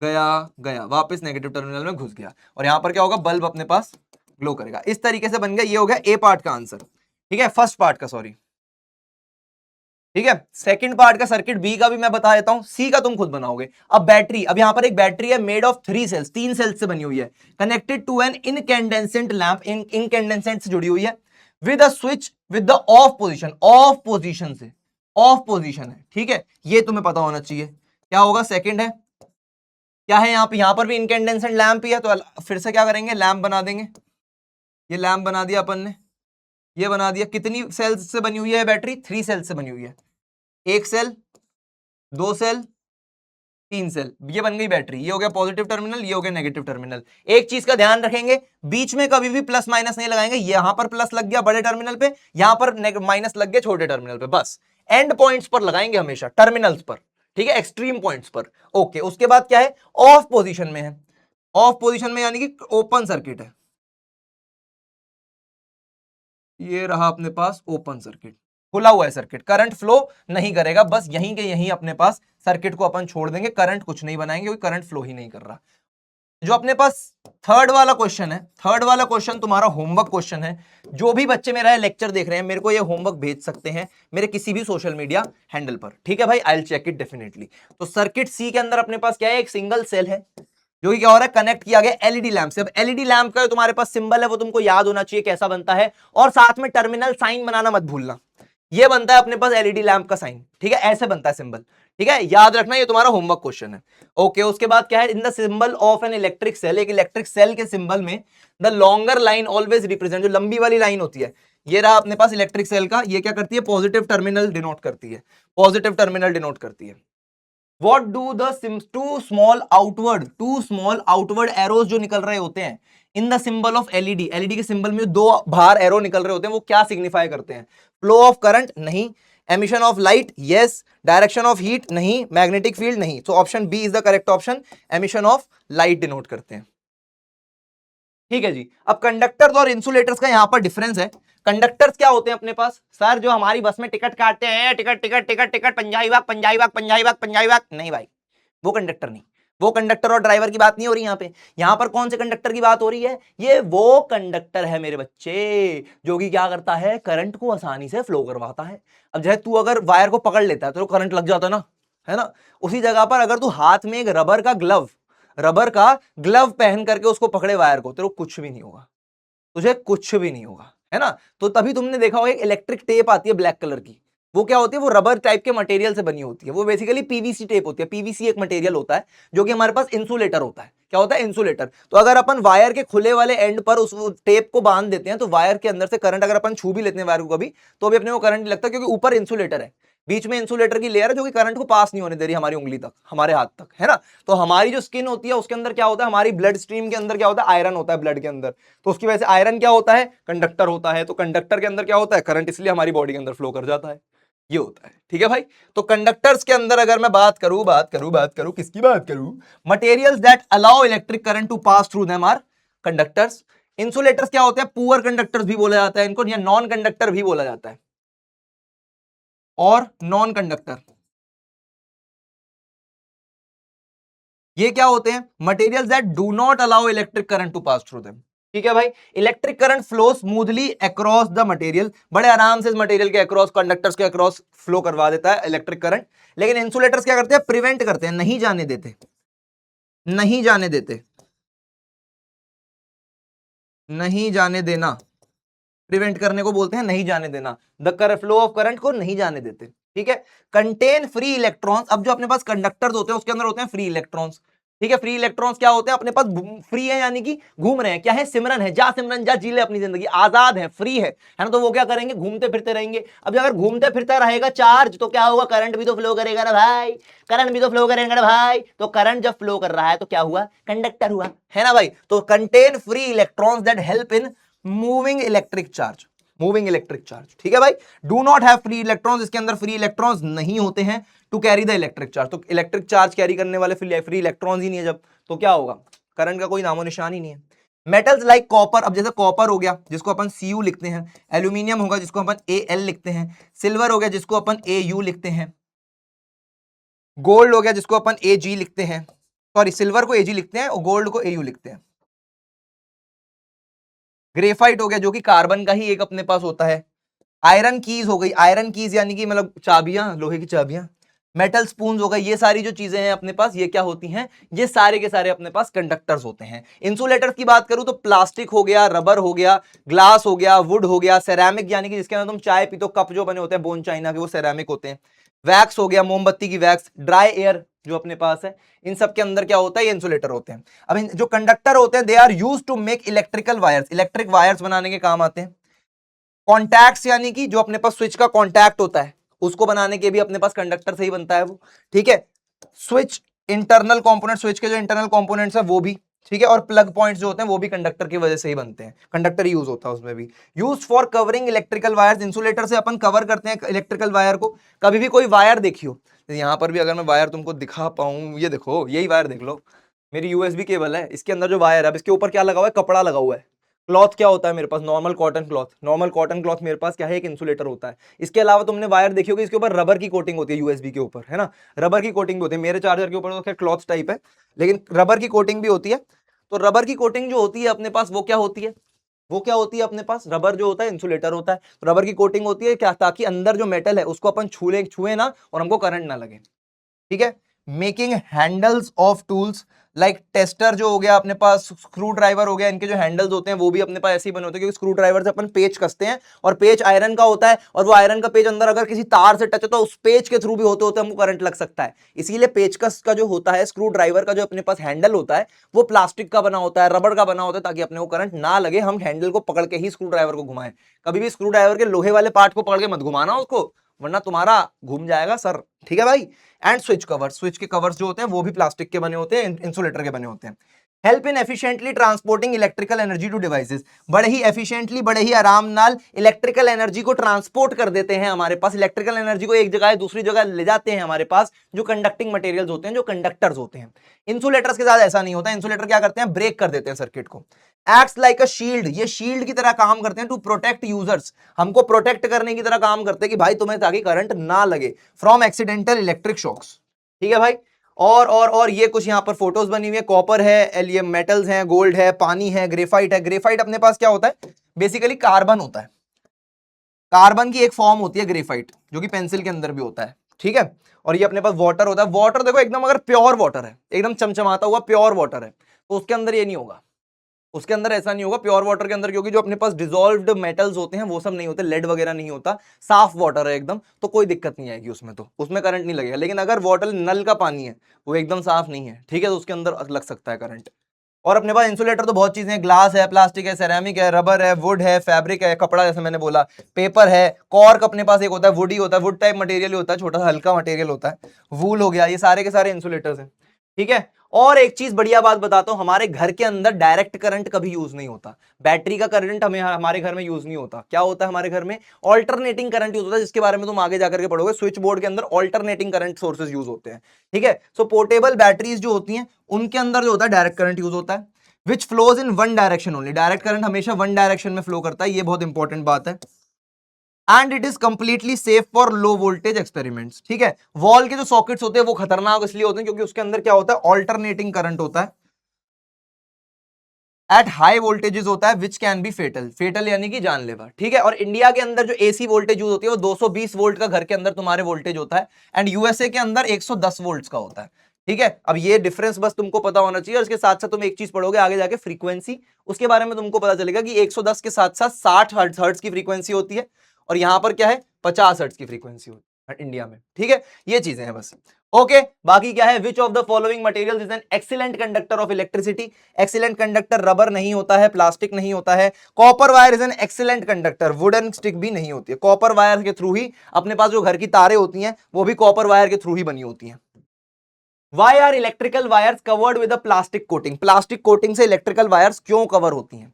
गया गया, वापस नेगेटिव टर्मिनल में घुस गया, और यहां पर क्या होगा, बल्ब अपने पास ग्लो करेगा। इस तरीके से बन गया, ये हो गया ए पार्ट का आंसर, ठीक है, फर्स्ट पार्ट का, सॉरी, ठीक है। सेकंड पार्ट का सर्किट बी का भी मैं बता देता हूं, सी का तुम खुद बनाओगे। अब बैटरी, अब यहां पर एक बैटरी है मेड ऑफ 3 सेल्स, 3 सेल्स से बनी हुई है, connected to an incandescent lamp, incandescent से जुड़ी हुई है, with a switch with the off position, off position से, ऑफ पोजीशन है, ठीक है, ये तुम्हें पता होना चाहिए। क्या होगा, सेकंड है, क्या है यहां पर भी इनकैंडेसेंट लैंप ही है, तो फिर से क्या करेंगे, लैंप बना देंगे। ये लैंप बना दिया अपन ने, ये बना दिया। कितनी सेल्स से बनी हुई है बैटरी, 3 सेल्स से बनी हुई है, एक सेल, 2 सेल, 3 सेल, ये बन गई बैटरी। ये हो गया पॉजिटिव टर्मिनल, ये हो गया नेगेटिव टर्मिनल। एक चीज का ध्यान रखेंगे, बीच में कभी भी प्लस माइनस नहीं लगाएंगे। यहां पर प्लस लग गया बड़े टर्मिनल पे, यहां पर माइनस लग गया छोटे टर्मिनल पे, बस एंड पॉइंट्स पर लगाएंगे हमेशा, टर्मिनल्स पर, ठीक है, एक्सट्रीम पॉइंट्स पर। ओके, उसके बाद क्या है, ऑफ पोजीशन में है, ऑफ पोजीशन में यानी कि ओपन सर्किट है, ये रहा अपने पास ओपन सर्किट, खुला हुआ है सर्किट, करंट फ्लो नहीं करेगा, बस यहीं के यहीं अपने पास सर्किट को अपन छोड़ देंगे, करंट कुछ नहीं बनाएंगे क्योंकि करंट फ्लो ही नहीं कर रहा। जो अपने पास थर्ड वाला क्वेश्चन है, थर्ड वाला क्वेश्चन तुम्हारा होमवर्क क्वेश्चन है। जो भी बच्चे मेरा लेक्चर देख रहे हैं, मेरे को ये होमवर्क भेज सकते हैं मेरे किसी भी सोशल मीडिया हैंडल पर, ठीक है भाई, I will check it definitely. तो सर्किट सी के अंदर अपने पास क्या है, एक सिंगल सेल है जो कि क्या हो रहा है, कनेक्ट किया गया एलईडी लैंप से। अब एलईडी लैंप का तुम्हारे पास सिंबल है वो तुमको याद होना चाहिए कैसा बनता है, और साथ में टर्मिनल साइन बनाना मत भूलना। ये बनता है अपने पास एलईडी लैंप का साइन, ठीक है, ऐसे बनता है सिंबल, ठीक है, याद रखना, ये तुम्हारा होमवर्क क्वेश्चन है। ओके, उसके बाद क्या है, in the symbol of an electric cell, एक इलेक्ट्रिक सेल के सिंबल में the longer line always represent, जो लंबी वाली लाइन होती है, ये रहा अपने पास इलेक्ट्रिक सेल का, ये क्या करती है, पॉजिटिव टर्मिनल डिनोट करती है, पॉजिटिव टर्मिनल डिनोट करती है। What do the two small outward arrows जो निकल रहे होते हैं इन the symbol of LED, LED के सिंबल में दो बाहर एरो निकल रहे होते हैं, वो क्या सिग्निफाई करते हैं, फ्लो ऑफ करंट नहीं, emission of light yes, direction of heat नहीं, मैग्नेटिक फील्ड नहीं। So option B is the correct option, emission of light denote करते हैं, ठीक है जी। अब कंडक्टर्स और इंसुलेटर्स का यहां पर डिफरेंस है। कंडक्टर्स क्या होते हैं अपने पास, सर जो हमारी बस में टिकट काटते हैं, ticket ticket ticket ticket, Punjabi Bagh Punjabi Bagh Punjabi Bagh Punjabi Bagh, नहीं भाई, वो कंडक्टर नहीं, वो कंडक्टर और ड्राइवर की बात नहीं हो रही यहाँ पे। यहाँ पर कौन से कंडक्टर की बात हो रही है, ये वो कंडक्टर है मेरे बच्चे जो कि क्या करता है, करंट को आसानी से फ्लो करवाता है। अब जैसे तू अगर वायर को पकड़ लेता है तो करंट लग जाता है ना, है ना, उसी जगह पर अगर तू हाथ में एक रबर का ग्लव पहन करके उसको पकड़े वायर को, तेरे को कुछ भी नहीं होगा, तुझे कुछ भी नहीं होगा, है ना। तो तभी तुमने देखा होगा एक इलेक्ट्रिक टेप आती है ब्लैक कलर की, वो क्या होती है, वो रबर टाइप के मटेरियल से बनी होती है, वो बेसिकली पीवीसी टेप होती है। पीवीसी एक मटेरियल होता है जो कि हमारे पास इंसुलेटर होता है। क्या होता है, इंसुलेटर। तो अगर अपन वायर के खुले वाले एंड पर उस टेप को बांध देते हैं तो वायर के अंदर से करंट, अगर अपन छू भी लेते हैं वायर को कभी, तो भी अपने को करंट नहीं लगता, क्योंकि ऊपर इंसुलेटर है, बीच में इंसुलेटर की लेयर है जो कि करंट को पास नहीं होने दे रही हमारी उंगली तक, हमारे हाथ तक, है ना। तो हमारी जो स्किन होती है उसके अंदर क्या होता है, हमारी ब्लड स्ट्रीम के अंदर क्या होता है, आयरन होता है ब्लड के अंदर। तो उसकी वजह से आयरन क्या होता है, कंडक्टर होता है। तो कंडक्टर के अंदर क्या होता है, करंट, इसलिए हमारी बॉडी के अंदर फ्लो कर जाता है, ये होता है, ठीक है भाई। तो कंडक्टर्स के अंदर अगर मैं बात करूं किसकी बात करूं, materials that allow electric current to pass through them are conductors. Insulators क्या होते हैं, पुअर कंडक्टर्स भी बोला जाता है इनको, या नॉन कंडक्टर भी बोला जाता है, और नॉन कंडक्टर ये क्या होते हैं, materials that do not allow electric current to pass through them, ठीक है भाई। Electric current flow smoothly across the material, बड़े आराम से इस मटेरियल के अक्रॉस, कंडक्टर्स के अक्रॉस फ्लो करवा देता है इलेक्ट्रिक करंट। लेकिन इंसुलेटर्स क्या करते हैं, प्रिवेंट करते हैं, नहीं जाने देते, नहीं जाने देते, नहीं जाने देना, प्रिवेंट करने को बोलते हैं नहीं जाने देना, द फ्लो ऑफ करंट को नहीं जाने देते, ठीक है। कंटेन फ्री इलेक्ट्रॉन्स, अब जो अपने पास कंडक्टर्स होते हैं उसके अंदर होते हैं फ्री इलेक्ट्रॉन्स, ठीक है। फ्री इलेक्ट्रॉन्स क्या होते हैं, अपने पास फ्री है यानी कि घूम रहे हैं, क्या है, सिमरन है, जा सिमरन जा, जी ले अपनी जिंदगी, आजाद है, फ्री है ना, तो वो क्या करेंगे, घूमते फिरते रहेंगे। अब अगर घूमते फिरते रहेगा चार्ज तो क्या होगा, करंट भी तो फ्लो करेगा ना भाई, करंट भी तो फ्लो करेगा ना भाई, तो करंट जब फ्लो कर रहा है तो क्या हुआ, कंडक्टर हुआ, है ना भाई। तो contain free electrons that help in moving electric charge, moving electric charge, ठीक है भाई। Do not have free electrons, इसके अंदर फ्री इलेक्ट्रॉन्स नहीं होते हैं to carry the electric charge, तो इलेक्ट्रिक चार्ज कैरी करने वाले फ्री इलेक्ट्रॉन्स ही नहीं है जब, तो क्या होगा, करंट का कोई नामो निशान ही नहीं है। मेटल्स लाइक कॉपर, अब जैसे कॉपर हो गया जिसको अपन Cu लिखते हैं, एल्यूमिनियम होगा जिसको अपन Al लिखते हैं, सिल्वर हो गया जिसको अपन Au लिखते हैं, गोल्ड हो गया जिसको अपन Ag लिखते हैं, सॉरी सिल्वर को Ag लिखते हैं और गोल्ड को Au लिखते हैं, ग्रेफाइट हो गया जो कि कार्बन का ही एक अपने पास होता है, आयरन कीज हो गई, आयरन कीज यानी कि मतलब चाबियां, लोहे की चाबियां, मेटल स्पून हो गई, ये सारी जो चीजें हैं अपने पास ये क्या होती हैं, ये सारे के सारे अपने पास कंडक्टर्स होते हैं। इंसुलेटर्स की बात करूं तो प्लास्टिक हो गया, रबर हो गया, ग्लास हो गया, वुड हो गया, सेरामिक यानी कि जिसके अंदर तुम चाय पीते हो, कप जो बने होते हैं बोन चाइना के वो सेरामिक होते हैं, वैक्स हो गया, मोमबत्ती की वैक्स, ड्राई एयर जो अपने पास है, इन सब के अंदर क्या होता है, ये इंसुलेटर होते हैं। अब जो कंडक्टर होते हैं they are used to make electrical wires, electric wires बनाने के काम आते हैं। कॉन्टैक्ट्स यानी कि जो अपने पास स्विच का कॉन्टैक्ट होता है उसको बनाने के भी अपने पास कंडक्टर से ही बनता है वो, ठीक है। स्विच इंटरनल कंपोनेंट, स्विच के जो इंटरनल कंपोनेंट्स है वो भी, ठीक है, और प्लग पॉइंट्स जो होते हैं वो भी कंडक्टर की वजह से ही बनते हैं, कंडक्टर यूज होता है उसमें भी। Use for covering electrical wires, insulator से अपन कवर करते हैं इलेक्ट्रिकल वायर को। कभी भी कोई वायर देखियो, यहां पर भी अगर मैं वायर तुमको दिखा पाऊं, ये देखो यही वायर देख लो, मेरी यूएसबी केबल है, इसके अंदर जो वायर है, अब इसके ऊपर क्या लगा हुआ है, कपड़ा लगा हुआ है। क्लॉथ क्या होता है मेरे पास, normal cotton cloth, normal cotton cloth मेरे पास क्या है, एक इंसुलेटर होता है। इसके अलावा तुमने वायर देखी होगी इसके ऊपर रबर की कोटिंग होती है, यूएसबी के ऊपर, है ना, रबर की कोटिंग भी होती है, मेरे चार्जर के ऊपर तो खैर क्लॉथ टाइप है, लेकिन रबर की कोटिंग भी होती है। तो रबर की कोटिंग जो होती है अपने पास वो क्या होती है, वो क्या होती है अपने पास, रबर जो होता है इंसुलेटर होता है, तो रबर की कोटिंग होती है क्या, ताकि अंदर जो मेटल है उसको अपन छुए ना और हमको करंट ना लगे, ठीक है। Making handles of tools like tester जो हो गया अपने पास, स्क्रू ड्राइवर हो गया, इनके जो हैंडल्स होते हैं वो भी अपने पास ऐसे ही बने होते हैं, क्योंकि स्क्रू ड्राइवर से अपन पेच कसते हैं और पेच आयरन का होता है, और वो आयरन का पेच अंदर अगर किसी तार से टच होता है उस पेच के थ्रू भी होते होते हमको करंट लग सकता है। इसीलिए पेचकस का जो होता है, स्क्रू ड्राइवर का जो अपने पास हैंडल होता है वो प्लास्टिक का बना होता है, रबड़ का बना होता है, ताकि अपने को करंट ना लगे, हम हैंडल को पकड़ के ही स्क्रू ड्राइवर को घुमाएं। कभी भी स्क्रू ड्राइवर के लोहे वाले पार्ट को पकड़ के मत घुमाना उसको, वरना तुम्हारा घूम जाएगा सर, ठीक है भाई। एंड स्विच कवर, स्विच के कवर्स जो होते हैं वो भी प्लास्टिक के बने होते हैं, इंसुलेटर के बने होते हैं। Help in efficiently transporting electrical energy to devices, बड़े ही एफिशिएंटली, बड़े ही आराम नाल इलेक्ट्रिकल एनर्जी को ट्रांसपोर्ट कर देते हैं हमारे पास, इलेक्ट्रिकल एनर्जी को एक जगह दूसरी जगह ले जाते हैं हमारे पास जो कंडक्टिंग मटेरियल्स होते हैं, जो कंडक्टर्स होते हैं। इंसुलेटर्स के साथ ऐसा नहीं होता, इंसुलेटर क्या करते हैं, ब्रेक कर देते हैं सर्किट को। एक्ट्स लाइक अ शील्ड, ये शील्ड की तरह काम करते हैं टू प्रोटेक्ट यूजर्स, हमको प्रोटेक्ट करने की तरह काम करते हैं कि भाई तुम्हें ताकि करंट ना लगे फ्रॉम एक्सीडेंटल इलेक्ट्रिक शॉक्स, ठीक है भाई। और ये कुछ यहाँ पर फोटोज बनी हुई है, कॉपर है, ये मेटल्स हैं, गोल्ड है, पानी है, ग्रेफाइट है। ग्रेफाइट अपने पास क्या होता है, बेसिकली कार्बन होता है, कार्बन की एक फॉर्म होती है ग्रेफाइट, जो कि पेंसिल के अंदर भी होता है, ठीक है। और ये अपने पास वाटर होता है, वाटर देखो एकदम अगर प्योर वाटर है, एकदम चमचमाता हुआ प्योर वाटर है, तो उसके अंदर ये नहीं होगा, उसके अंदर ऐसा नहीं होगा प्योर वाटर के अंदर, क्योंकि जो अपने पास डिसॉल्व्ड मेटल्स होते हैं वो सब नहीं होते, लेड वगैरह नहीं होता, साफ वाटर है एकदम, तो कोई दिक्कत नहीं आएगी उसमें, तो उसमें करंट नहीं लगेगा। लेकिन अगर वाटर नल का पानी है, वो एकदम साफ नहीं है, ठीक है, तो उसके अंदर लग सकता है करंट। और अपने पास इंसुलेटर तो बहुत चीजें हैं, ग्लास है, प्लास्टिक है, सेरेमिक है, रबर है, वुड है, फैब्रिक है, कपड़ा जैसे मैंने बोला, पेपर है, कॉर्क अपने पास एक होता है, वुड ही होता है, वुड टाइप मटेरियल होता है, छोटा सा हल्का मटेरियल होता है, वूल हो गया, ये सारे के सारे इंसुलेटर्स हैं, ठीक है। और एक चीज बढ़िया बात बताता हूं, हमारे घर के अंदर डायरेक्ट करंट कभी यूज नहीं होता, बैटरी का करंट हमें हमारे घर में यूज नहीं होता। क्या होता है हमारे घर में, ऑल्टरनेटिंग करंट यूज होता है, जिसके बारे में तुम आगे जाकर के पढ़ोगे, स्विच बोर्ड के अंदर ऑल्टरनेटिंग करंट सोर्सेज यूज होते हैं, ठीक है। सो पोर्टेबल बैटरीज जो होती हैं उनके अंदर जो होता है डायरेक्ट करंट यूज होता है, which flows in one direction only, direct current हमेशा वन डायरेक्शन में फ्लो करता है, ये बहुत इंपॉर्टेंट बात है। And it is completely safe for low voltage experiments, ठीक है। वॉल के जो सॉकेट्स होते हैं वो खतरनाक इसलिए होते हैं क्योंकि उसके अंदर क्या होता है, ऑल्टरनेटिंग करंट होता है, एट हाई वोल्टेजेस होता है, विच कैन बी फेटल, फेटल यानी कि जानलेवा, ठीक है। और इंडिया के अंदर जो एसी वोल्टेज यूज होती है वो 220 वोल्ट का घर के अंदर तुम्हारे वोल्टेज होता है, एंड यूएसए के अंदर 110 वोल्ट का होता है, ठीक है, अब ये डिफरेंस बस तुमको पता होना चाहिए, और इसके साथ साथ तुम एक चीज पढ़ोगे आगे जाके, फ्रीक्वेंसी, उसके बारे में तुमको पता चलेगा कि 110 के साथ साथ 60 हर्ट्ज की फ्रीक्वेंसी होती है, और यहां पर क्या है 50 हर्ट्ज की फ्रीक्वेंसी होती है इंडिया में। ठीक है, ये चीजें हैं बस। ओके, बाकी क्या है, which of the following material is an excellent conductor of electricity. Excellent conductor rubber नहीं होता है, प्लास्टिक नहीं होता है। Copper wire is an excellent conductor, wooden stick भी नहीं होती है। कॉपर वायर के थ्रू ही अपने पास जो घर की तारें होती हैं वो भी कॉपर वायर के थ्रू ही बनी होती हैं। Why are electrical wires covered with a plastic coating? Plastic coating से इलेक्ट्रिकल वायर्स क्यों कवर होती हैं?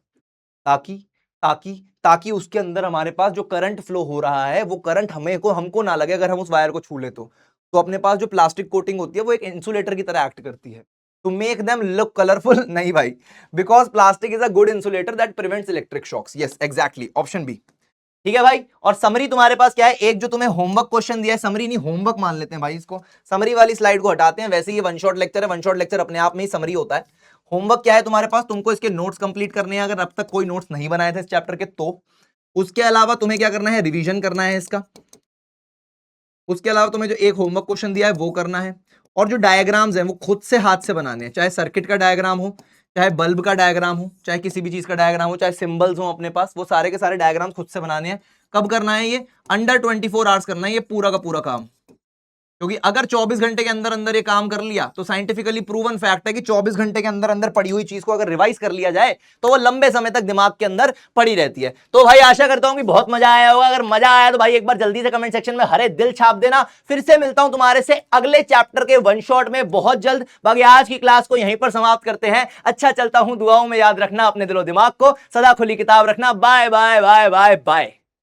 ताकि ताकि ताकि उसके अंदर हमारे पास जो करंट फ्लो हो रहा है वो करंट हमको ना लगे अगर हम उस वायर को छू ले तो अपने पास जो प्लास्टिक कोटिंग होती है वो एक इंसुलेटर की तरह एक्ट करती है to make them look colourful. नहीं भाई, because plastic is a good insulator that prevents electric shocks. Yes exactly, option B. ठीक है भाई, और समरी तुम्हारे पास क्या है, एक जो तुम्हें होमवर्क क्वेश्चन दिया है, समरी नहीं होमवर्क मान लेते हैं भाई इसको, समरी वाली स्लाइड को हटाते हैं, वैसे ये वन शॉट लेक्चर है, वन शॉट लेक्चर अपने आप में ही समरी होता है। होमवर्क क्या है तुम्हारे पास, तुमको इसके नोट्स कंप्लीट करने हैं, अगर अब तक कोई नोट्स नहीं बनाए थे इस चैप्टर के तो। उसके अलावा तुम्हें क्या करना है, रिवीजन करना है इसका। उसके अलावा तुम्हें जो एक होमवर्क क्वेश्चन दिया है वो करना है, और जो डायग्राम्स हैं वो खुद से हाथ से बनाने हैं, चाहे सर्किट का डायग्राम हो, चाहे बल्ब का डायग्राम हो, चाहे किसी भी चीज का डायग्राम हो, चाहे सिंबल्स हो अपने पास, वो सारे के सारे डायग्राम खुद से बनाने हैं। कब करना है ये, अंडर 24 आवर्स करना है ये पूरा का पूरा काम, क्योंकि अगर 24 घंटे के अंदर अंदर ये काम कर लिया तो साइंटिफिकली प्रूवन फैक्ट है कि 24 घंटे के अंदर अंदर पड़ी हुई चीज को अगर रिवाइज कर लिया जाए तो वो लंबे समय तक दिमाग के अंदर पड़ी रहती है। तो भाई आशा करता हूं कि बहुत मजा आया होगा, अगर मजा आया तो भाई एक बार जल्दी से कमेंट सेक्शन में हरे दिल छाप देना। फिर से मिलता हूं तुम्हारे से अगले चैप्टर के वन शॉट में बहुत जल्द। बाकी आज की क्लास को यहीं पर समाप्त करते हैं। अच्छा चलता हूं, दुआओं में याद रखना अपने दिलो दिमाग को, सदा खुली किताब रखना। Bye bye bye bye bye.